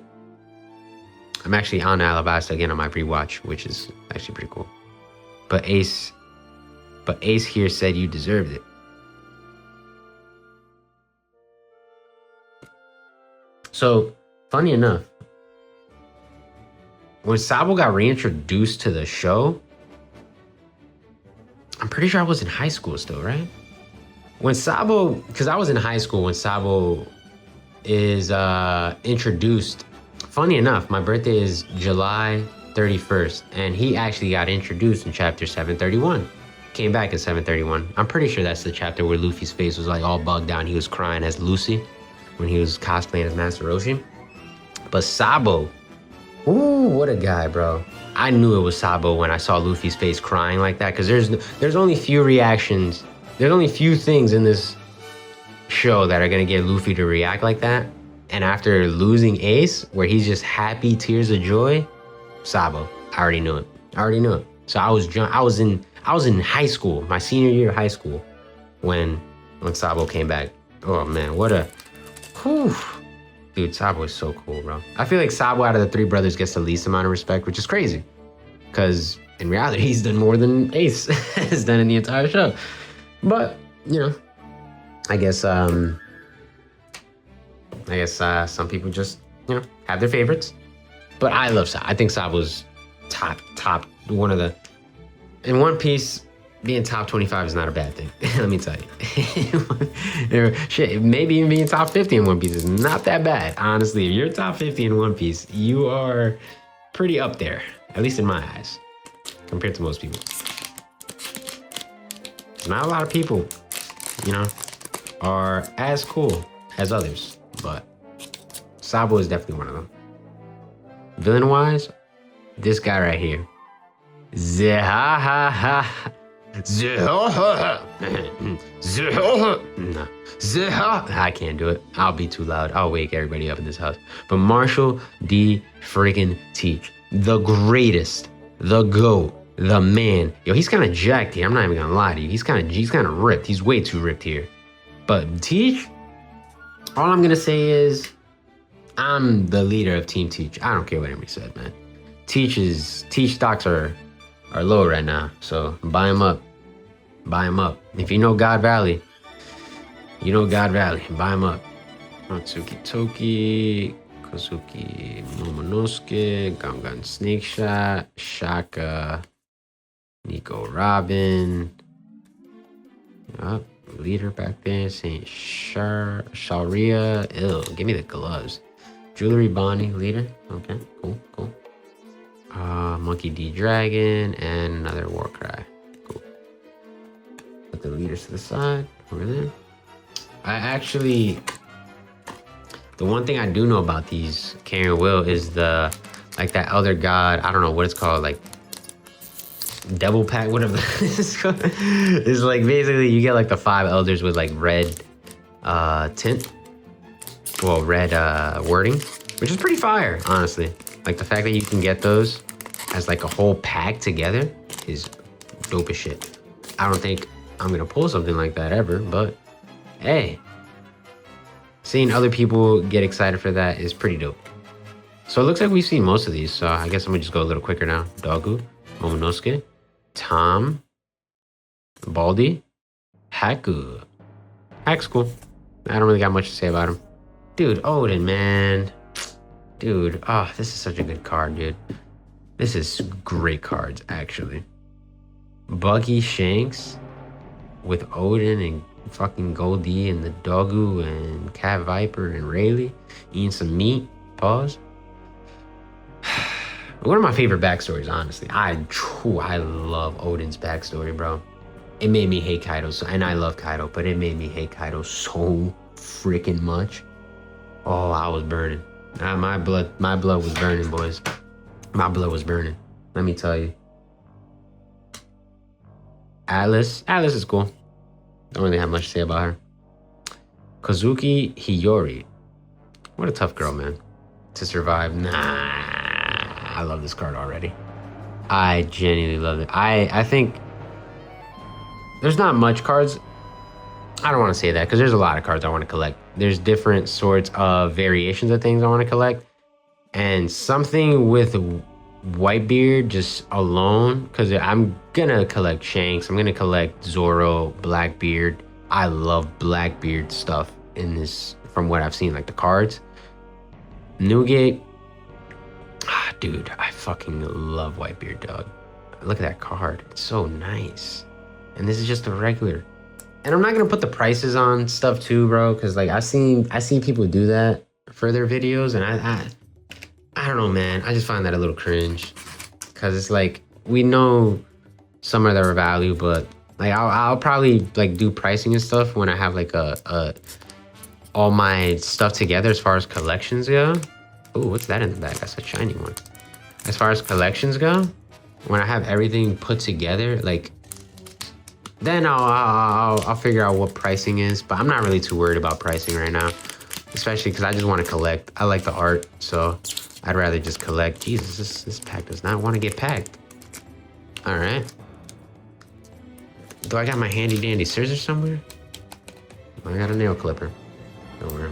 S1: I'm actually on Alabasta again on my rewatch, which is actually pretty cool. But Ace here said you deserved it. So, funny enough, when Sabo got reintroduced to the show, I'm pretty sure I was in high school still, right? When Sabo, because I was in high school when Sabo is introduced. Funny enough, my birthday is July 31st, and he actually got introduced in chapter 731. Came back in 731. I'm pretty sure that's the chapter where Luffy's face was like all bugged out and he was crying as Lucy when he was cosplaying as Master Roshi. But Sabo, ooh, what a guy, bro. I knew it was Sabo when I saw Luffy's face crying like that, because there's only few reactions. There's only few things in this show that are gonna get Luffy to react like that. And after losing Ace, where he's just happy, tears of joy, Sabo. I already knew it. So I was in high school, my senior year of high school, when Sabo came back. Oh man, what a, whew. Dude, Sabo is so cool, bro. I feel like Sabo out of the three brothers gets the least amount of respect, which is crazy. Because in reality, he's done more than Ace has done in the entire show. But, you know, I guess some people just, you know, have their favorites. But I love Sabo. I think Sabo's top, one of the, in One Piece, being top 25 is not a bad thing. Let me tell you. Shit, maybe even being top 50 in One Piece is not that bad. Honestly, if you're top 50 in One Piece, you are pretty up there, at least in my eyes, compared to most people. Not a lot of people, you know, are as cool as others, but Sabo is definitely one of them. Villain-wise, this guy right here. ZEHHAHAHAHAH. I can't do it. I'll be too loud. I'll wake everybody up in this house. But Marshall D. friggin' Teach, the greatest, the GOAT, the man. Yo, he's kind of jacked here. I'm not even gonna lie to you. He's kind of ripped. He's way too ripped here. But Teach, all I'm gonna say is, I'm the leader of Team Teach. I don't care what anybody said, man. Teach stocks are low right now, so buy them up. Buy them up. If you know God Valley, you know God Valley. Buy them up. Natsuki Toki, Kozuki Momonosuke, Gangan Snake Shot, Shaka, Nico Robin. Yup, leader back there, Saint Sharia. Ew, give me the gloves. Jewelry Bonnie, leader. Okay, cool. Monkey D Dragon and another Warcry. Cool. Put the leaders to the side over there. The one thing I do know about these Carrying Will is that Elder God, I don't know what it's called, like Devil Pack, whatever it's called. It's like basically you get like the 5 elders with like red tint. well, red wording, which is pretty fire, honestly. Like the fact that you can get those as like a whole pack together is dope as shit. I don't think I'm gonna pull something like that ever, but hey, seeing other people get excited for that is pretty dope. So it looks like we've seen most of these, so I guess I'm gonna just go a little quicker now. Dogu, Momonosuke, Tom, Baldi, Haku. Hack's cool. I don't really got much to say about him. Dude, Odin, man. Dude, oh, this is such a good card, dude. This is great cards, actually. Buggy Shanks with Odin and fucking Goldie and the Dogu and Cat Viper and Rayleigh eating some meat. Pause. One of my favorite backstories, honestly. I love Odin's backstory, bro. It made me hate Kaido, and I love Kaido, but it made me hate Kaido so freaking much. Oh, I was burning. My blood was burning, boys. My blood was burning. Let me tell you. Atlas is cool. Don't really have much to say about her. Kozuki Hiyori. What a tough girl, man. To survive. Nah, I love this card already. I genuinely love it. I think there's not much cards. I don't want to say that because there's a lot of cards I want to collect. There's different sorts of variations of things I want to collect. And something with Whitebeard just alone, because I'm gonna collect Shanks, I'm gonna collect Zoro, Blackbeard. I love Blackbeard stuff in this, from what I've seen, like the cards. Newgate, dude, I fucking love Whitebeard, dog. Look at that card, it's so nice. And this is just a regular. And I'm not gonna put the prices on stuff too, bro, because like I seen people do that for their videos, and I don't know, man. I just find that a little cringe, because it's like we know some of their value, but like I'll probably like do pricing and stuff when I have like all my stuff together as far as collections go. Oh, what's that in the back? That's a shiny one. As far as collections go, when I have everything put together, like then I'll figure out what pricing is. But I'm not really too worried about pricing right now, especially because I just want to collect. I like the art, so I'd rather just collect. Jesus, this pack does not want to get packed. All right. Do I got my handy dandy scissors somewhere? I got a nail clipper. Don't worry.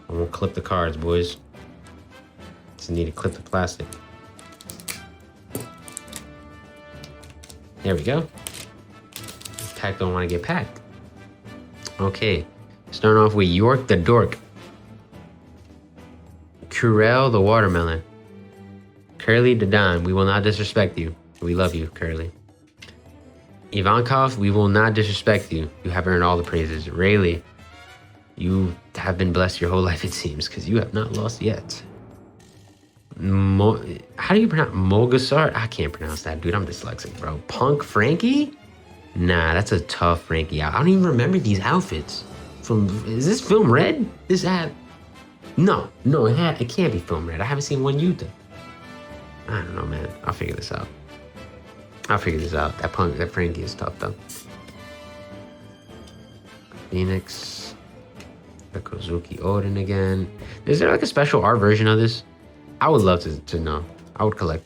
S1: I won't clip the cards, boys. Just need to clip the plastic. There we go. This pack don't want to get packed. Okay. Starting off with York the Dork. Curel the Watermelon. Curly the Don, we will not disrespect you. We love you, Curly. Ivankov, we will not disrespect you. You have earned all the praises. Rayleigh, you have been blessed your whole life, it seems, because you have not lost yet. How do you pronounce Mogasart? I can't pronounce that, dude. I'm dyslexic, bro. Punk Frankie? Nah, that's a tough Frankie. I don't even remember these outfits. Is this Film Red? This hat? No, it can't be Film Red. I haven't seen one Yuta. I don't know, man. I'll figure this out. That Frankie is tough, though. Phoenix. The Kozuki Odin again. Is there like a special art version of this? I would love to know. I would collect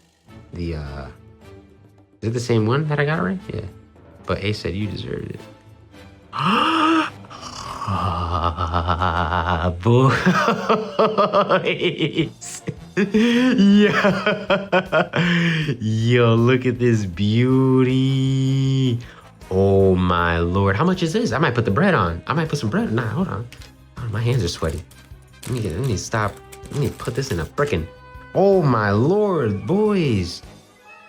S1: the, is it the same one that I got already? Yeah. But Ace said you deserved it. Boys. Yo, look at this beauty. Oh my lord. How much is this? I might put the bread on. I might put some bread. Nah, hold on. Oh, my hands are sweaty. Let me stop. Let me put this in a frickin'. Oh my lord, boys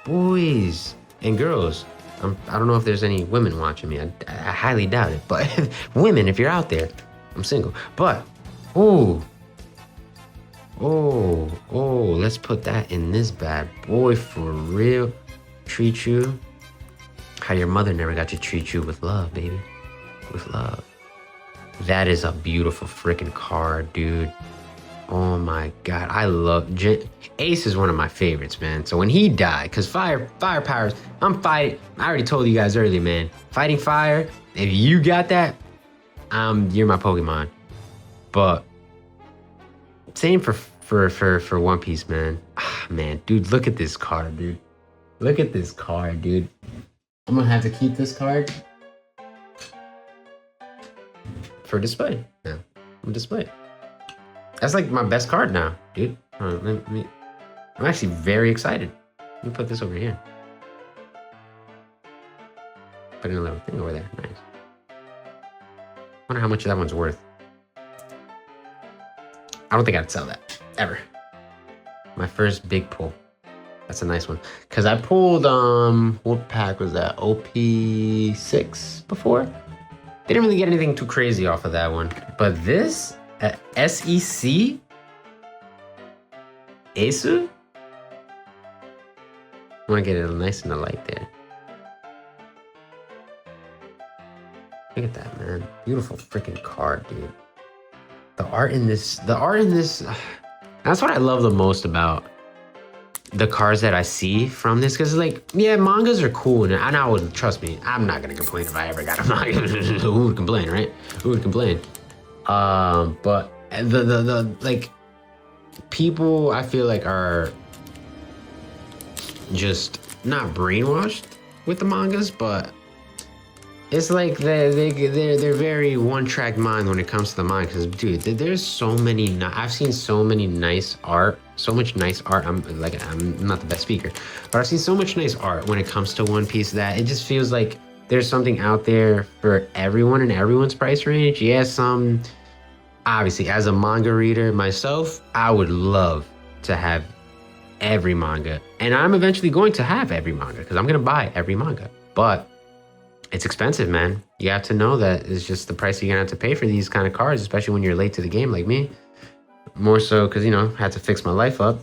S1: and girls. I don't know if there's any women watching me. I highly doubt it. But women, if you're out there, I'm single. But let's put that in this bad boy for real. Treat you how your mother never got to treat you, with love, baby. With love. That is a beautiful freaking card, dude. Oh my god, I love Ace is one of my favorites, man. So when he died, because fire powers, I'm fighting. I already told you guys earlier, man. Fighting fire. If you got that, you're my Pokemon. But Same for One Piece, man. Ah, man, dude, look at this card, dude. Look at this card, dude. I'm gonna have to keep this card for display. Yeah, I'm gonna display it. That's like my best card now, dude. I'm actually very excited. Let me put this over here. Put in a little thing over there. Nice. Wonder how much that one's worth. I don't think I'd sell that ever. My first big pull. That's a nice one. Cause I pulled what pack was that? OP-6 before. Didn't really get anything too crazy off of that one. But this SEC Asu. I want to get it nice and light there. Look at that, man. Beautiful freaking card, dude. The art in this, that's what I love the most about the cards that I see from this. Cause like, yeah, mangas are cool. And I would, trust me, I'm not gonna complain if I ever got a manga. Who would complain, right? Who would complain? But the like, people I feel like are just not brainwashed with the mangas, but it's like they're very one-track mind when it comes to the manga. Because dude, there's so many. I've seen so many nice art, so much nice art. I'm not the best speaker, but I've seen so much nice art when it comes to One Piece that it just feels like there's something out there for everyone in everyone's price range. Yeah, some. Obviously, as a manga reader myself, I would love to have every manga. And I'm eventually going to have every manga because I'm going to buy every manga. But it's expensive, man. You have to know that it's just the price you're going to have to pay for these kind of cards, especially when you're late to the game like me. More so because, you know, I had to fix my life up.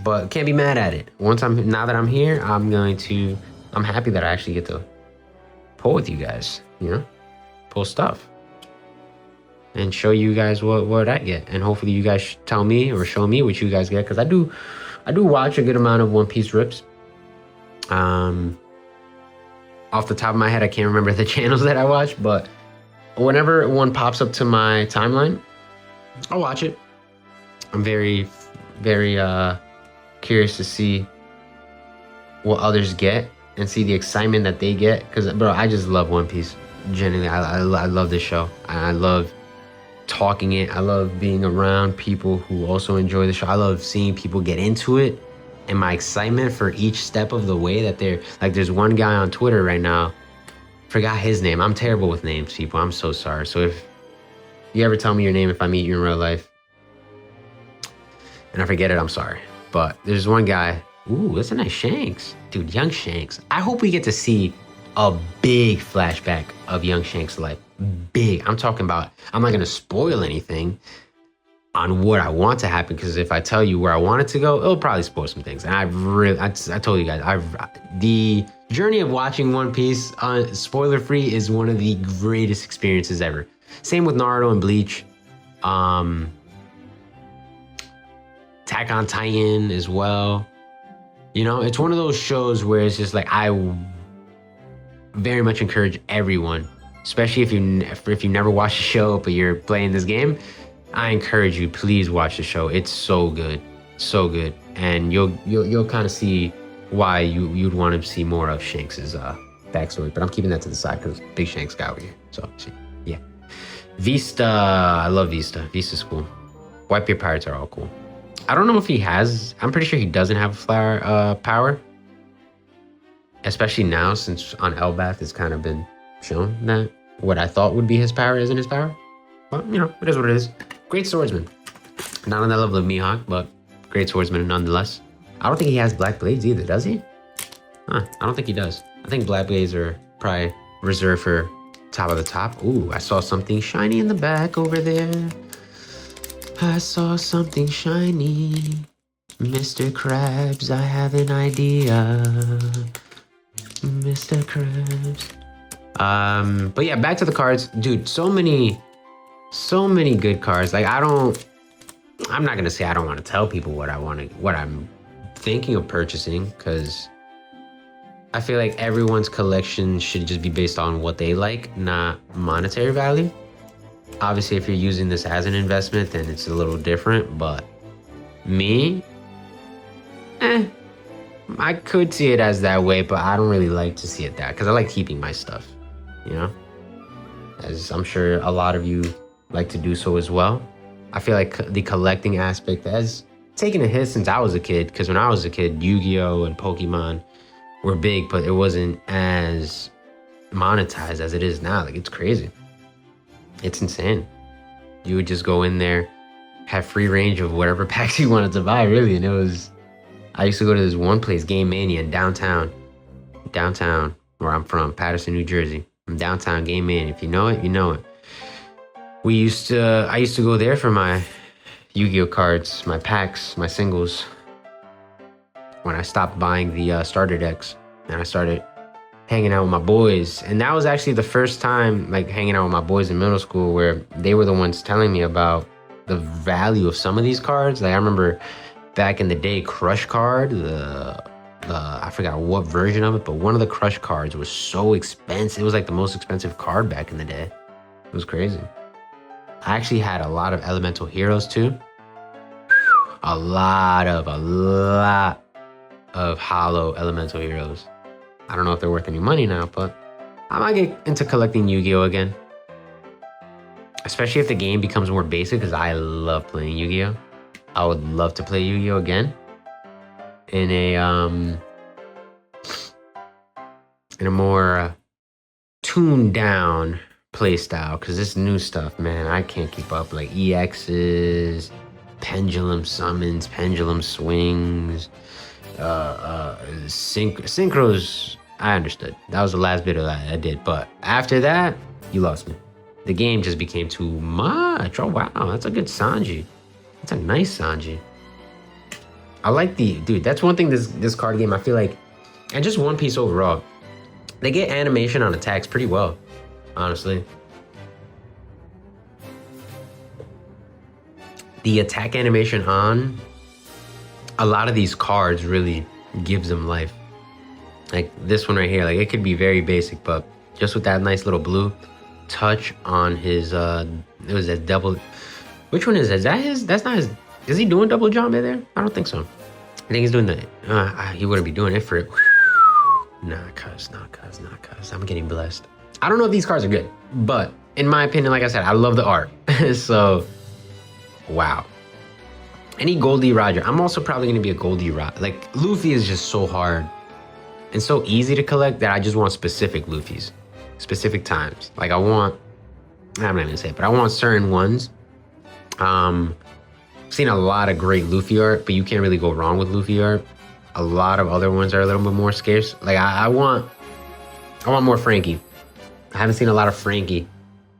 S1: But can't be mad at it. Now that I'm here, I'm happy that I actually get to pull with you guys, you know, pull stuff. And show you guys what I get, and hopefully you guys tell me or show me what you guys get, because I do watch a good amount of One Piece rips. Off the top of my head, I can't remember the channels that I watch, but whenever one pops up to my timeline, I'll watch it. I'm very, very curious to see what others get and see the excitement that they get, because bro, I just love One Piece. Genuinely, I love this show. I love talking it. I love being around people who also enjoy the show. I love seeing people get into it, and my excitement for each step of the way that they're like. There's one guy on Twitter right now, forgot his name. I'm terrible with names, people. I'm so sorry. So if you ever tell me your name, if I meet you in real life and I forget it, I'm sorry. But there's one guy. Ooh, that's a nice Shanks, dude. Young Shanks. I hope we get to see a big flashback of young Shanks' life. Big. I'm talking about, I'm not going to spoil anything on what I want to happen, because if I tell you where I want it to go, it'll probably spoil some things. And I told you guys, the journey of watching One Piece spoiler free is one of the greatest experiences ever. Same with Naruto and Bleach. Attack on Titan as well. You know, it's one of those shows where it's just like, I very much encourage everyone, especially if you never watched the show but you're playing this game, I encourage you, please watch the show. It's so good, and you'll kind of see why you'd want to see more of Shanks's backstory. But I'm keeping that to the side because Big Shanks got over here. So yeah, Vista, I love Vista. Vista's cool. Whitebeard Pirates are all cool. I don't know if he has. I'm pretty sure he doesn't have a flower power. Especially now, since on Elbath it's kind of been shown that what I thought would be his power isn't his power. Well, you know, it is what it is. Great swordsman. Not on that level of Mihawk, but great swordsman nonetheless. I don't think he has black blades either, does he? Huh, I don't think he does. I think black blades are probably reserved for top of the top. Ooh, I saw something shiny in the back over there. I saw something shiny. Mr. Krabs, I have an idea. Mr. Krabs. But yeah, back to the cards. Dude, so many good cards. Like, I'm not gonna say I don't want to tell people what I'm thinking of purchasing, because I feel like everyone's collection should just be based on what they like, not monetary value. Obviously, if you're using this as an investment, then it's a little different. But me, I could see it as that way, but I don't really like to see it that, because I like keeping my stuff, you know? As I'm sure a lot of you like to do so as well. I feel like the collecting aspect has taken a hit since I was a kid, because when I was a kid, Yu-Gi-Oh! And Pokemon were big, but it wasn't as monetized as it is now. Like, it's crazy. It's insane. You would just go in there, have free range of whatever packs you wanted to buy, really. And it was, I used to go to this one place, Game Mania, in downtown, where I'm from, Paterson, New Jersey. I'm downtown, Game Mania. If you know it, you know it. I used to go there for my Yu-Gi-Oh cards, my packs, my singles. When I stopped buying the starter decks, and I started hanging out with my boys. And that was actually the first time, like, hanging out with my boys in middle school, where they were the ones telling me about the value of some of these cards. Like, I remember back in the day, Crush card, I forgot what version of it, but one of the Crush cards was so expensive. It was like the most expensive card back in the day. It was crazy. I actually had a lot of elemental heroes too. A lot of hollow elemental heroes. I don't know if they're worth any money now, but I might get into collecting Yu-Gi-Oh again. Especially if the game becomes more basic, because I love playing Yu-Gi-Oh. I would love to play Yu-Gi-Oh again in a more tuned down play style, because this new stuff, man, I can't keep up. Like EXs, pendulum summons, pendulum swings, synchros. I understood. That was the last bit of that I did, but after that, you lost me. The game just became too much. Oh wow, that's a good Sanji. That's a nice Sanji. I like dude, that's one thing this card game, I feel like, and just One Piece overall, they get animation on attacks pretty well, honestly. The attack animation on a lot of these cards really gives them life. Like this one right here, like it could be very basic, but just with that nice little blue touch on his, it was a double, which one is that? Is that his? That's not his. Is he doing double jump there? I don't think so. I think he's doing the, he wouldn't be doing it for it. Nah, cuz. I'm getting blessed. I don't know if these cards are good, but in my opinion, like I said, I love the art. So, wow. Any Goldie Roger. I'm also probably going to be a Goldie Roger. Like, Luffy is just so hard and so easy to collect that I just want specific Luffys. Specific times. Like, I'm not going to say it, but I want certain ones. I've seen a lot of great Luffy art, but you can't really go wrong with Luffy art. A lot of other ones are a little bit more scarce. Like, I want more Frankie. I haven't seen a lot of Frankie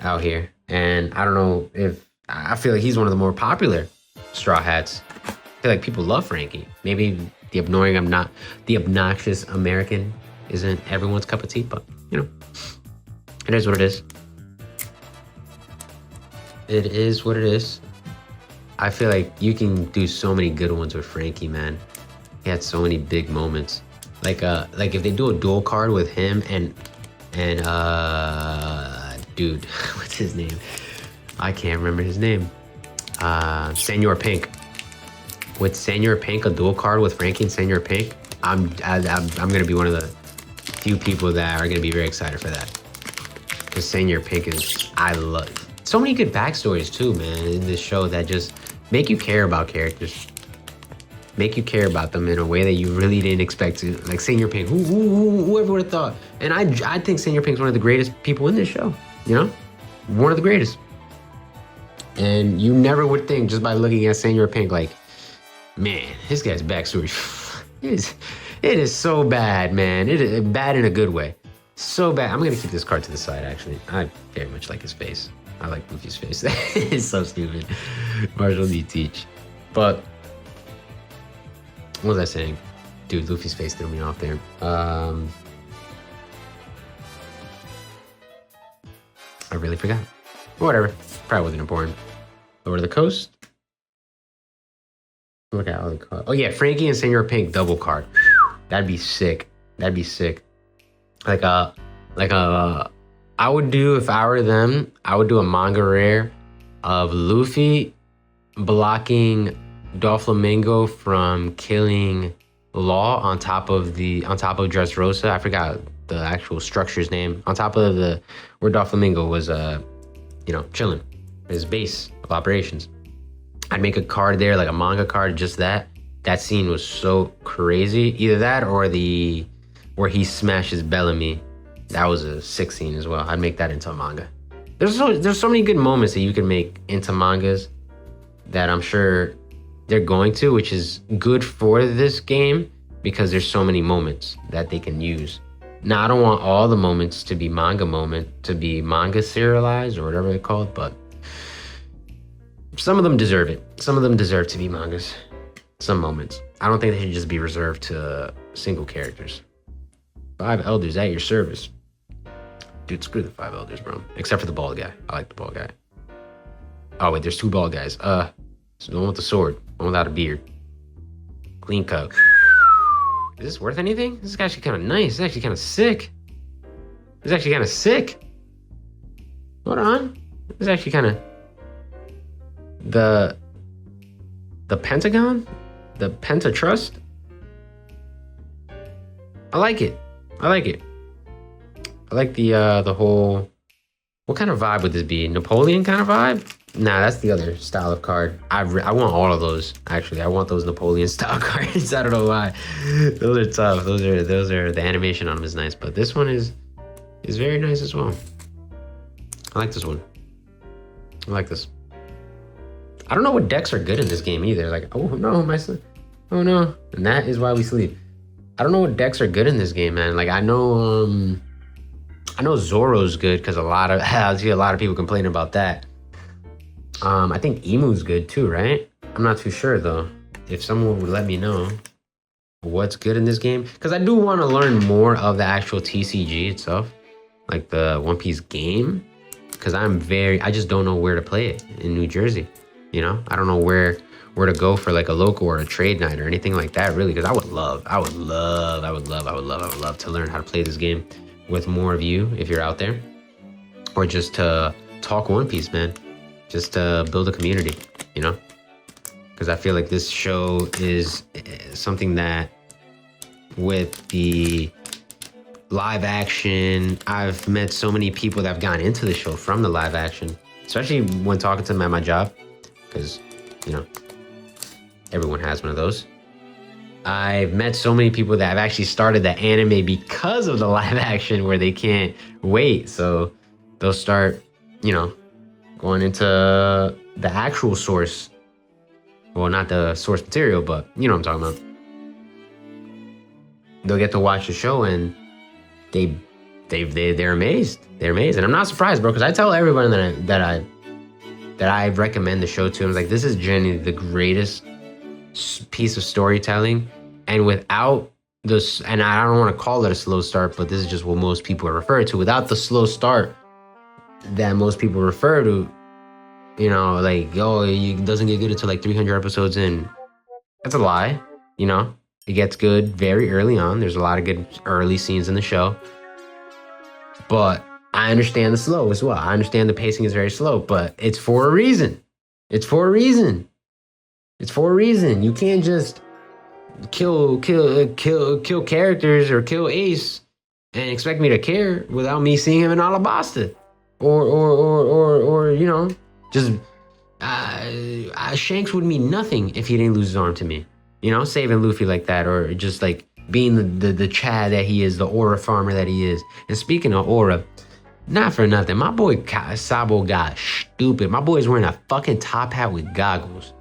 S1: out here. And I don't know if, I feel like he's one of the more popular Straw Hats. I feel like people love Frankie. Maybe the obnoxious American isn't everyone's cup of tea, but you know, it is what it is. It is what it is. I feel like you can do so many good ones with Frankie, man. He had so many big moments. Like if they do a dual card with him and dude, what's his name? I can't remember his name. Senor Pink. With Senor Pink, a dual card with Frankie and Senor Pink, I'm gonna be one of the few people that are gonna be very excited for that. Because Senor Pink is, I love so many good backstories too, man, in this show that just make you care about characters. Make you care about them in a way that you really didn't expect to. Like Senor Pink, whoever would have thought? And I think Senor Pink's one of the greatest people in this show, you know? One of the greatest. And you never would think, just by looking at Senor Pink, like, man, this guy's backstory, it is so bad, man. It is bad in a good way. So bad. I'm gonna keep this card to the side, actually. I very much like his face. I like Luffy's face. It's so stupid. Marshall D. Teach. But, what was I saying? Dude, Luffy's face threw me off there. I really forgot. Whatever. Probably wasn't important. Over to the coast. Look at all the cards. Oh yeah, Frankie and Senor Pink double card. That'd be sick. That'd be sick. Like a I would do, if I were them, I would do a manga rare of Luffy blocking Doflamingo from killing Law on top of Dressrosa. I forgot the actual structure's name. On top of where Doflamingo was chilling, his base of operations. I'd make a card there, like a manga card, just that. That scene was so crazy. Either that or where he smashes Bellamy. That was a sick scene as well. I'd make that into a manga. There's so many good moments that you can make into mangas that I'm sure they're going to, which is good for this game because there's so many moments that they can use. Now, I don't want all the moments to be manga serialized or whatever they're called, but some of them deserve it. Some of them deserve to be mangas. Some moments. I don't think they should just be reserved to single characters. 5 elders at your service. Dude, screw the 5 elders, bro. Except for the bald guy. I like the bald guy. Oh, wait, there's 2 bald guys. So the one with the sword. One without a beard. Clean cut. Is this worth anything? This is actually kind of nice. It's actually kind of sick. It's actually kind of sick. Hold on. This is actually kind of... The Pentagon? The Pentatrust? I like it. I like it. I like the whole... What kind of vibe would this be? Napoleon kind of vibe? Nah, that's the other style of card. I want all of those, actually. I want those Napoleon style cards. I don't know why. Those are tough. Those are the animation on them is nice, but this one is very nice as well. I like this one. I like this. I don't know what decks are good in this game either. Like, oh no, my son. Oh no. And that is why we sleep. I don't know what decks are good in this game, man. Like, I know Zoro's good because I see a lot of people complaining about that. I think Emu's good too, right? I'm not too sure though. If someone would let me know what's good in this game, because I do want to learn more of the actual TCG itself, like the One Piece game, because I just don't know where to play it in New Jersey. You know, I don't know where to go for like a local or a trade night or anything like that, really, because I would love to learn how to play this game with more of you if you're out there, or just to talk One Piece, man. Just to build a community, you know? Because I feel like this show is something that, with the live action, I've met so many people that have gone into the show from the live action, especially when talking to them at my job, because, you know, everyone has one of those. I've met so many people that have actually started the anime because of the live action where they can't wait. So they'll start, you know, going into the actual source. Well, not the source material, but you know what I'm talking about. They'll get to watch the show and they're amazed. They're amazed. And I'm not surprised, bro, because I tell everyone that I recommend the show to. I'm like, this is genuinely the greatest piece of storytelling. And without this, and I don't want to call it a slow start, but this is just what most people refer to. Without the slow start that most people refer to, you know, like, oh, it doesn't get good until like 300 episodes in. That's a lie, you know? It gets good very early on. There's a lot of good early scenes in the show. But I understand the slow as well. I understand the pacing is very slow, but it's for a reason. It's for a reason. It's for a reason. You can't just kill characters or kill Ace and expect me to care without me seeing him in Alabasta. Or you know, just Shanks would mean nothing if he didn't lose his arm to me. You know, saving Luffy like that, or just like being the Chad that he is, the aura farmer that he is. And speaking of aura, not for nothing, my boy Sabo got stupid. My boy's wearing a fucking top hat with goggles.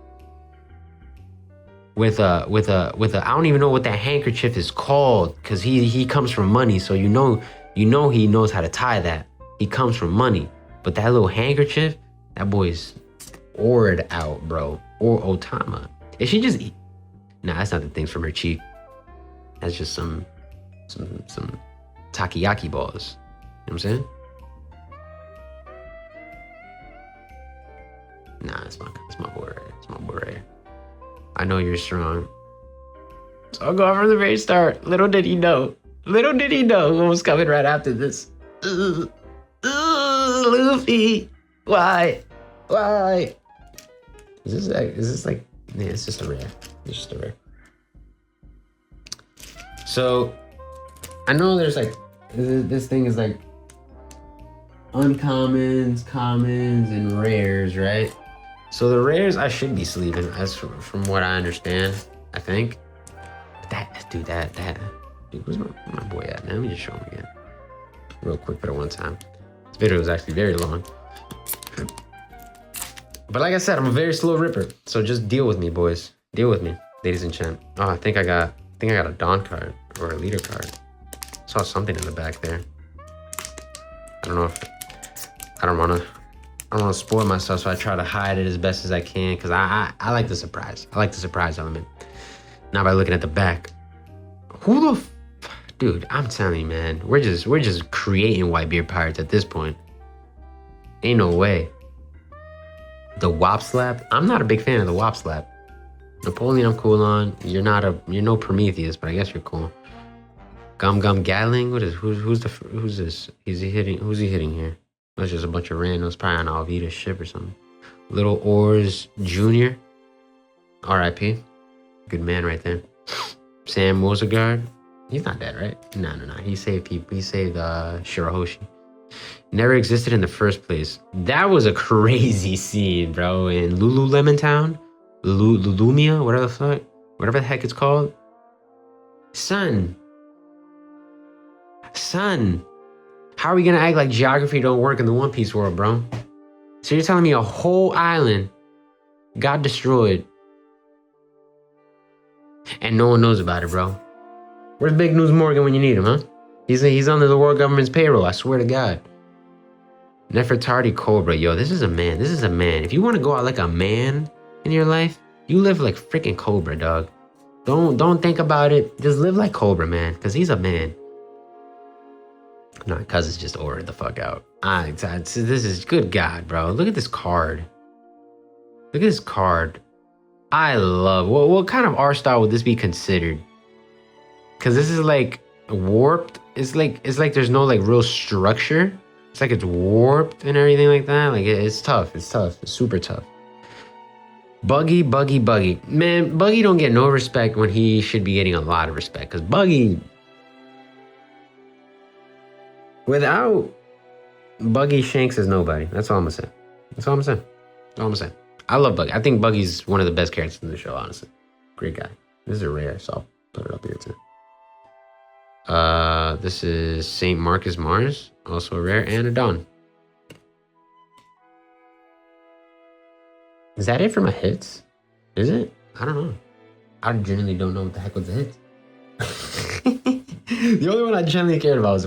S1: With a I don't even know what that handkerchief is called, because he comes from money, so you know he knows how to tie that. He comes from money. But that little handkerchief, that boy's auraed out, bro. Or Otama. Is she just Nah, that's not the things from her cheek. That's just some takoyaki balls. You know what I'm saying? Nah, it's my boy right here. It's my boy right here. I know you're strong. So I'll go from the very start. Little did he know what was coming right after this. Luffy. Why? Why? Is this like, yeah, it's just a rare. It's just a rare. So, I know there's like, this thing is like uncommons, commons, and rares, right? So the rares I should be sleeving, as from what I understand, I think. Dude, where's my boy at, man? Let me just show him again. Real quick, but at one time. This video was actually very long. But like I said, I'm a very slow ripper. So just deal with me, boys. Deal with me, ladies and gents. Oh, I think I got a Dawn card or a leader card. Saw something in the back there. I don't know if I don't wanna spoil myself, so I try to hide it as best as I can, because I like the surprise. I like the surprise element. Not by looking at the back. Who the dude, I'm telling you, man, we're just creating Whitebeard Pirates at this point. Ain't no way. The Wop Slap, I'm not a big fan of the Wop Slap. Napoleon, I'm cool on. You're no Prometheus, but I guess you're cool. Gum Gatling, who's this? Who's he hitting here? That's just a bunch of randoms, probably on Alvida's ship or something. Little Oars Jr. R.I.P. Good man right there. Sam Mosegard. He's not dead, right? No. He saved people. He saved Shirahoshi. Never existed in the first place. That was a crazy scene, bro. In Lululemon Town, Lulumia, whatever the heck it's called. Son, how are we gonna act like geography don't work in the One Piece world, bro? So you're telling me a whole island got destroyed and no one knows about it, bro? Where's Big News Morgan when you need him, huh? He's under the world government's payroll, I swear to God. Nefertari Cobra, yo, this is a man. If you want to go out like a man in your life, you live like freaking Cobra, dog. Don't think about it. Just live like Cobra, man, because he's a man. No, cuz it's just ordered the fuck out. This is, good God, bro. Look at this card. Look at this card. I love, what kind of art style would this be considered? Because this is like warped. It's like there's no like real structure. It's like it's warped and everything like that. Like it's tough. It's super tough. Buggy. Man, Buggy don't get no respect when he should be getting a lot of respect. Because Buggy, without Buggy, Shanks is nobody. That's all I'm gonna say. I love Buggy. I think Buggy's one of the best characters in the show, honestly. Great guy. This is a rare, so I'll put it up here too. This is St. Marcus Mars, also a rare, and a Dawn. Is that it for my hits? Is it? I don't know. I genuinely don't know what the heck was the hit. The only one I genuinely cared about was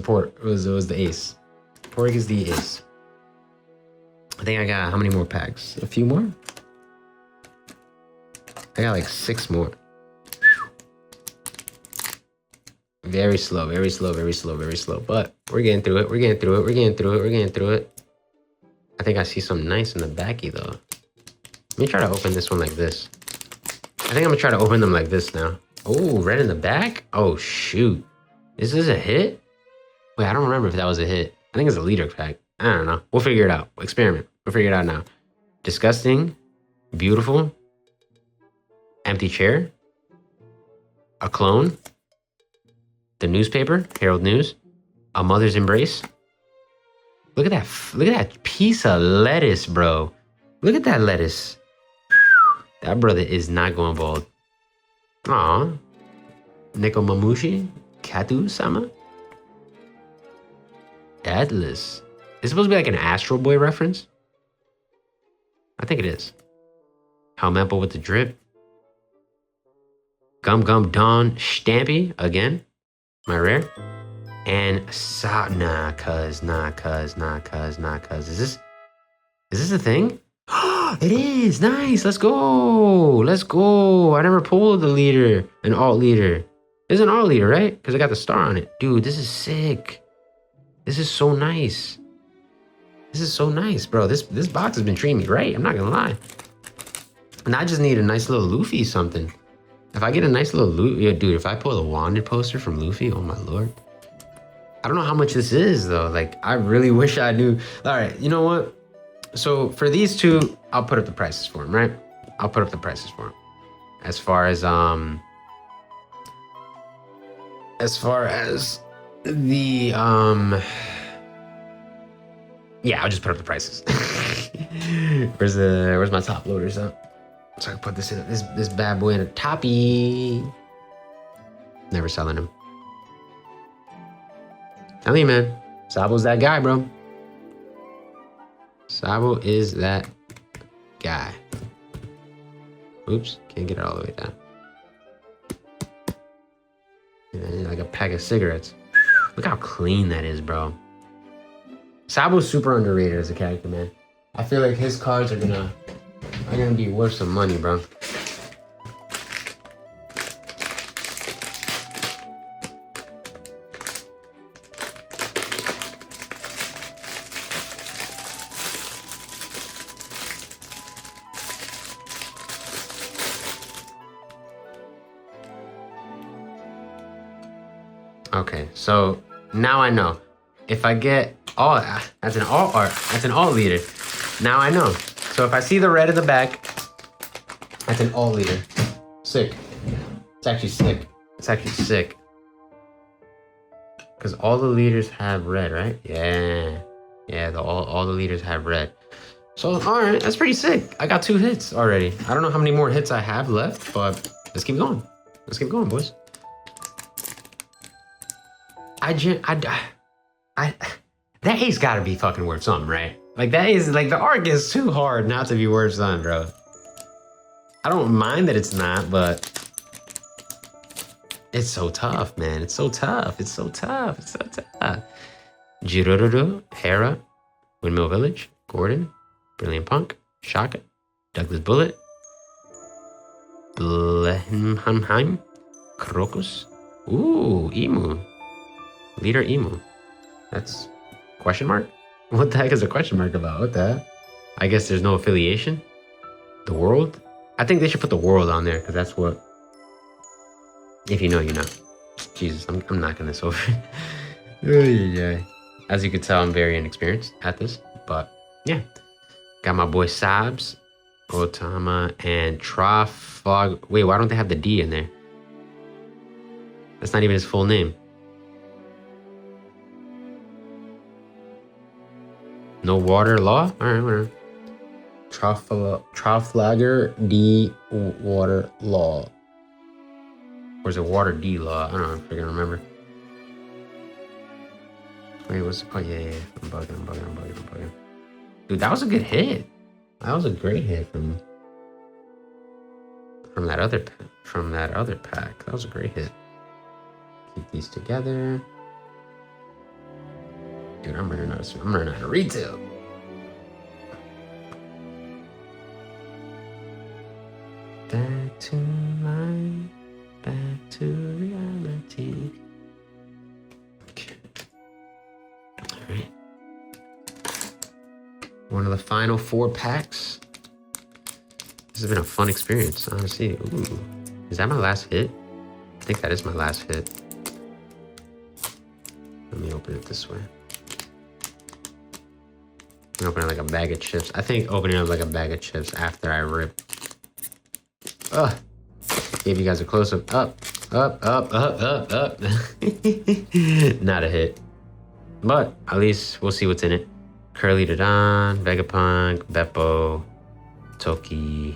S1: the ace. Pork is the ace. I think I got how many more packs? A few more? I got like 6 more. Very slow. But we're getting through it. I think I see something nice in the backy though. Let me try to open this one like this. I think I'm gonna try to open them like this now. Oh, red in the back? Oh shoot. Is this a hit? Wait, I don't remember if that was a hit. I think it's a leader pack. I don't know. We'll figure it out. Experiment. We'll figure it out now. Disgusting. Beautiful. Empty chair. A clone. The newspaper. Herald News. A mother's embrace. Look at that piece of lettuce, bro. Look at that lettuce. That brother is not going bald. Aw. Nekomamushi. Katu-sama. Atlas. Is it supposed to be like an Astro Boy reference? I think it is. Helmeppo with the drip. Gum Dawn Stampy again. My rare. And nah, cuz. Is this a thing? It is. Nice. Let's go. I never pulled the leader, an alt leader. It's an alt leader, right? Because I got the star on it. Dude, this is sick. This is so nice. Bro. This box has been treating me right. I'm not gonna lie. And I just need a nice little Luffy something. If I get a nice little Luffy, yeah, dude, if I pull a Wanted poster from Luffy, oh my lord. I don't know how much this is though. Like, I really wish I knew. All right, you know what? So for these two, I'll put up the prices for them, right? I'll put up the prices for them. As far as the yeah, I'll just put up the prices. Where's my top loaders up? So I can put this in this bad boy in a toppy. Never selling him. Tell you, man, Sabo's that guy, bro. Sabo is that guy. Oops, can't get it all the way down. Yeah, like a pack of cigarettes. Look how clean that is, bro. Sabo's super underrated as a character, man. I feel like his cards are gonna be worth some money, bro. Okay, so now I know. If I get all, that's an alt art, that's an alt leader. Now I know. So if I see the red at the back, that's an alt leader. Sick. It's actually sick. It's actually sick. Because all the leaders have red, right? Yeah. Yeah, all the leaders have red. So, all right, that's pretty sick. I got 2 hits already. I don't know how many more hits I have left, but let's keep going. Let's keep going, boys. That ace gotta be fucking worth something, right? Like, that is, like, the arc is too hard not to be worth something, bro. I don't mind that it's not, but it's so tough, man. It's so tough. It's so tough. It's so tough. Jirororo, Hera, Windmill Village, Gordon, Brilliant Punk, Shaka, Douglas Bullet, Blehenheim, Crocus. Ooh, Emu. Leader Emu. That's question mark? What the heck is a question mark about? What the heck? I guess there's no affiliation. The world? I think they should put the world on there because that's what. If you know, you know. Jesus, I'm knocking this over. As you can tell, I'm very inexperienced at this, but yeah. Got my boy Sabs, Otama, and Trafog. Wait, why don't they have the D in there? That's not even his full name. No water law? Alright, whatever. Trafalgar D water law. Or is it water D law? I don't know if I can remember. Wait, what's oh yeah. I'm bugging. Dude, that was a good hit. That was a great hit from that other pack. That was a great hit. Keep these together. Dude, I'm running out of retail. Back to life, back to reality. Okay. Alright. One of the final 4 packs. This has been a fun experience, honestly. Ooh. Is that my last hit? I think that is my last hit. Let me open it this way. I'm opening like a bag of chips. I think opening up like a bag of chips after I rip. Ugh. Gave you guys a close up. Up. Not a hit. But at least we'll see what's in it. Curly Dadan, Vegapunk, Beppo, Toki,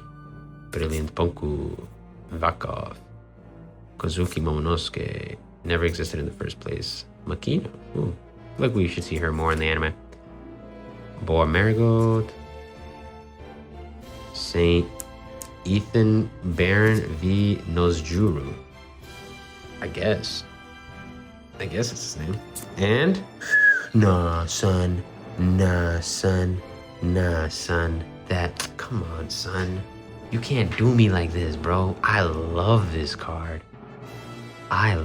S1: Brilliant Ponku, Vakov, Kozuki Momonosuke. Never existed in the first place. Makino. Ooh. Look, we should see her more in the anime. Boa Marigold, Saint Ethan Baron v Nozjuru. I guess it's his name. And nah, son. That, come on, son. You can't do me like this, bro. I love this card. Oh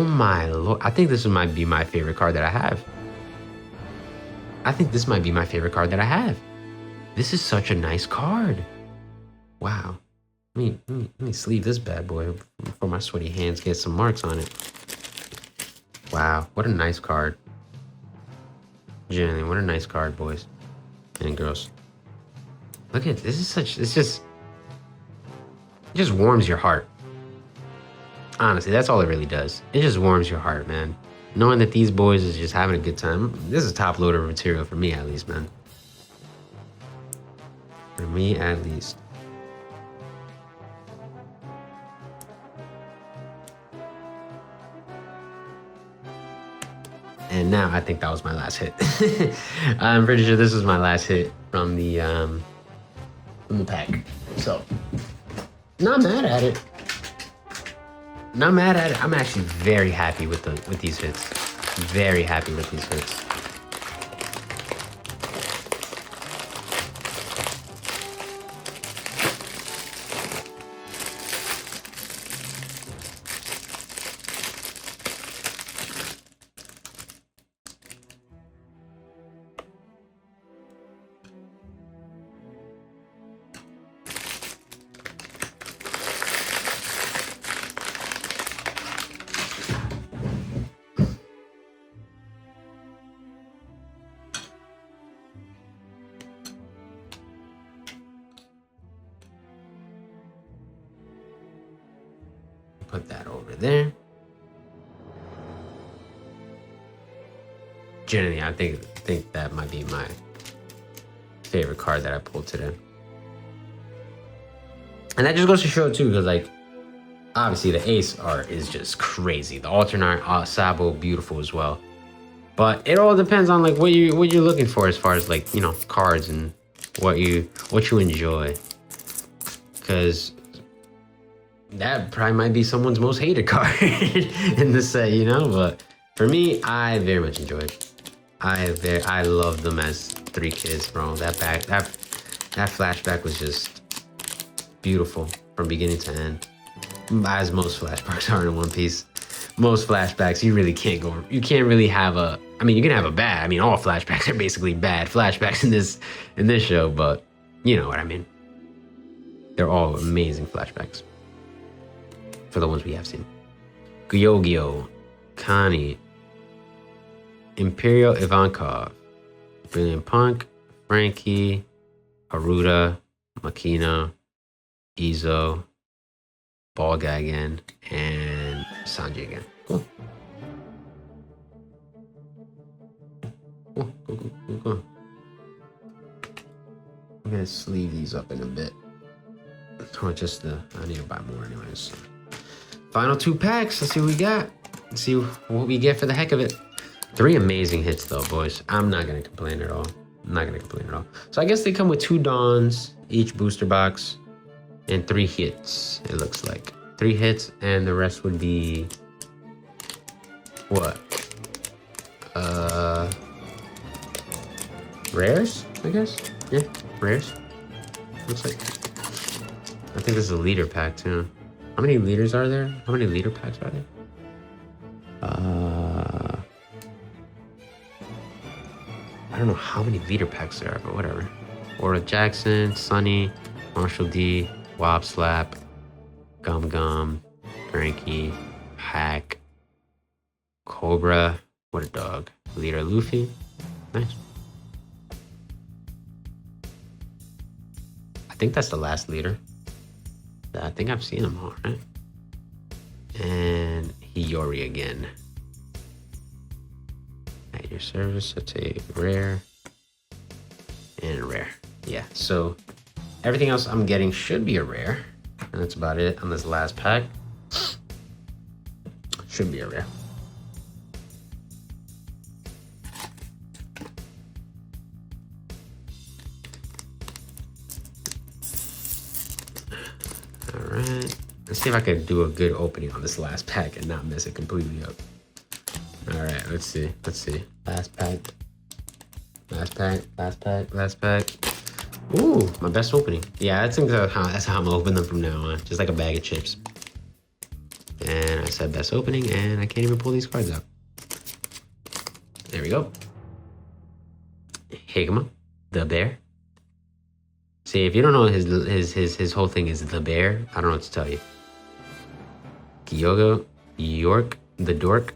S1: my lord. I think this might be my favorite card that I have. This is such a nice card. Wow. Let me sleeve this bad boy before my sweaty hands get some marks on it. Wow, what a nice card. Genuinely, what a nice card, boys and girls. Look at this. Is such. It just warms your heart. Honestly, that's all it really does. It just warms your heart, man. Knowing that these boys is just having a good time. This is top loader material for me, at least, man. For me, at least. And now I think that was my last hit. I'm pretty sure this was my last hit from the pack. So, not mad at it. Not mad at it. I'm actually very happy with these hits. Very happy with these hits. Put that over there. Generally, I think that might be my favorite card that I pulled today. And that just goes to show too, because like obviously the ace art is just crazy. The alternate Sabo, beautiful as well. But it all depends on like what you're looking for as far as like, you know, cards and what you enjoy. Because that probably might be someone's most hated card in the set, you know. But for me, I very much enjoyed. I love them as 3 kids, bro. That flashback was just beautiful from beginning to end. As most flashbacks are in One Piece. Most flashbacks, you really can't go. You can't really have a. I mean, you can have a bad. I mean, all flashbacks are basically bad flashbacks in this show, but you know what I mean. They're all amazing flashbacks. For the ones we have seen. Gyogyo, Connie, Imperial Ivankov, Brilliant Punk, Frankie, Haruta, Makina, Izo, Ball Guy again, and Sanji again. Cool. Cool. I'm gonna sleeve these up in a bit. Or just I need to buy more anyways. Final 2 packs. Let's see what we got. Let's see what we get for the heck of it. 3 amazing hits though, boys. I'm not gonna complain at all. So I guess they come with 2 Dawns, each booster box, and 3 hits. It looks like 3 hits, and the rest would be what? Rares, I guess. Yeah, rares. Looks like. I think this is a leader pack too. How many leaders are there? How many leader packs are there? I don't know how many leader packs there are, but whatever. Aura Jackson, Sunny, Marshall D, Wob Slap, Gum Gum, Frankie, Hack, Cobra. What a dog. Leader Luffy. Nice. I think that's the last leader. I think I've seen them all, right? And Hiyori again. At your service, that's a rare and a rare. Yeah, so everything else I'm getting should be a rare. And that's about it on this last pack. Should be a rare. Alright, let's see if I can do a good opening on this last pack and not mess it completely up. Alright, let's see. Last pack. Ooh, my best opening. Yeah, I think that's how I'm gonna open them from now on. Just like a bag of chips. And I said best opening, and I can't even pull these cards out. There we go. Higma, the bear. See, if you don't know his whole thing is the bear, I don't know what to tell you. Kyogo, York, the dork,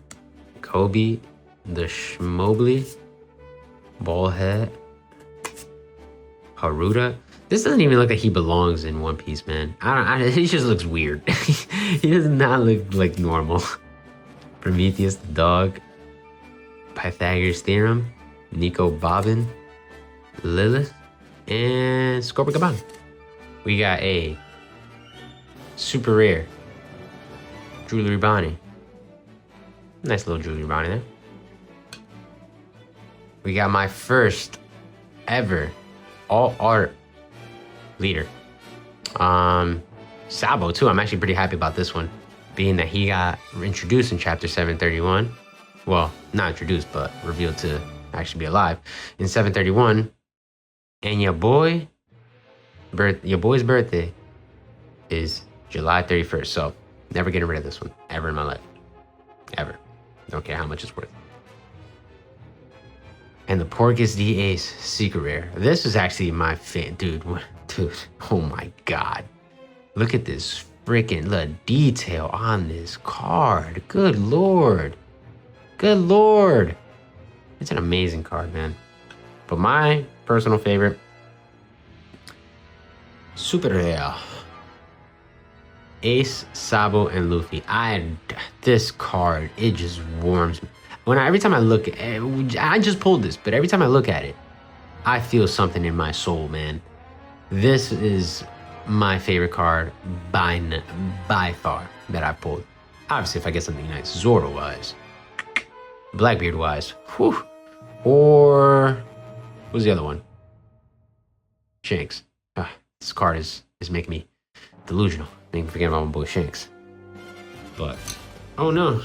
S1: Kobe, the Schmobley, Ballhead, Haruta. This doesn't even look like he belongs in One Piece, man. He just looks weird. He does not look like normal. Prometheus the dog, Pythagoras theorem, Nico Bobbin, Lilith, and Scorpion. We got a super rare Jewelry Bonnie. Nice little Jewelry Bonnie there. We got my first ever all art leader. Sabo too. I'm actually pretty happy about this one, being that he got introduced in chapter 731. Well, not introduced, but revealed to actually be alive in 731. And your boy's birthday is July 31st. So never getting rid of this one ever in my life. Ever. Don't care how much it's worth. And the Porcus D Ace Secret Rare. This is actually my dude, oh my God. Look at this freaking detail on this card. Good Lord. Good Lord. It's an amazing card, man. But my personal favorite, super rare, Ace, Sabo, and Luffy. This card, it just warms me. Every time I look at it, I just pulled this, but every time I look at it, I feel something in my soul, man. This is my favorite card by far that I pulled. Obviously, if I get something nice, Zoro-wise, Blackbeard-wise, whew, or what's the other one? Shanks. This card is making me delusional, making me forget about my boy Shanks. But, oh no.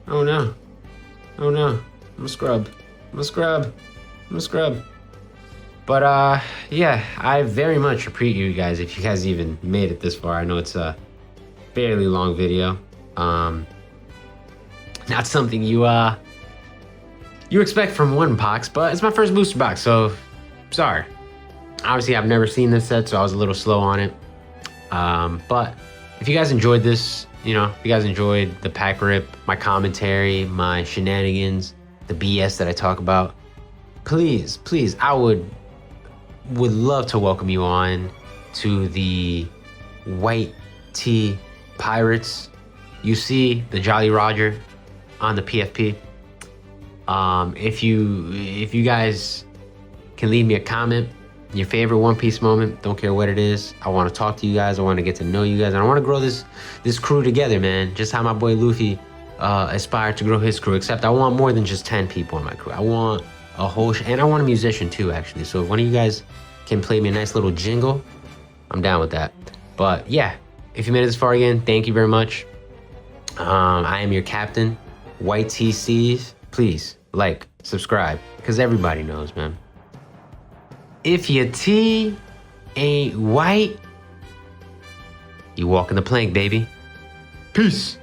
S1: Oh no. Oh no. I'm a scrub. But yeah, I very much appreciate you guys if you guys even made it this far. I know it's a fairly long video. Not something you expect from one box, but it's my first booster box, so sorry. Obviously, I've never seen this set, so I was a little slow on it. But if you guys enjoyed this, if you guys enjoyed the pack rip, my commentary, my shenanigans, the BS that I talk about, please, I would love to welcome you on to the White Tea Pirates. You see the Jolly Roger on the PFP. If you guys can leave me a comment, your favorite One Piece moment, don't care what it is. I want to talk to you guys. I want to get to know you guys. And I want to grow this crew together, man. Just how my boy Luffy aspired to grow his crew. Except I want more than just 10 people in my crew. I want a whole and I want a musician too, actually. So if one of you guys can play me a nice little jingle, I'm down with that. But yeah, if you made it this far again, thank you very much. I am your captain, White TCs. Please like, subscribe, because everybody knows, man. If your tea ain't white, you walking the plank, baby. Peace.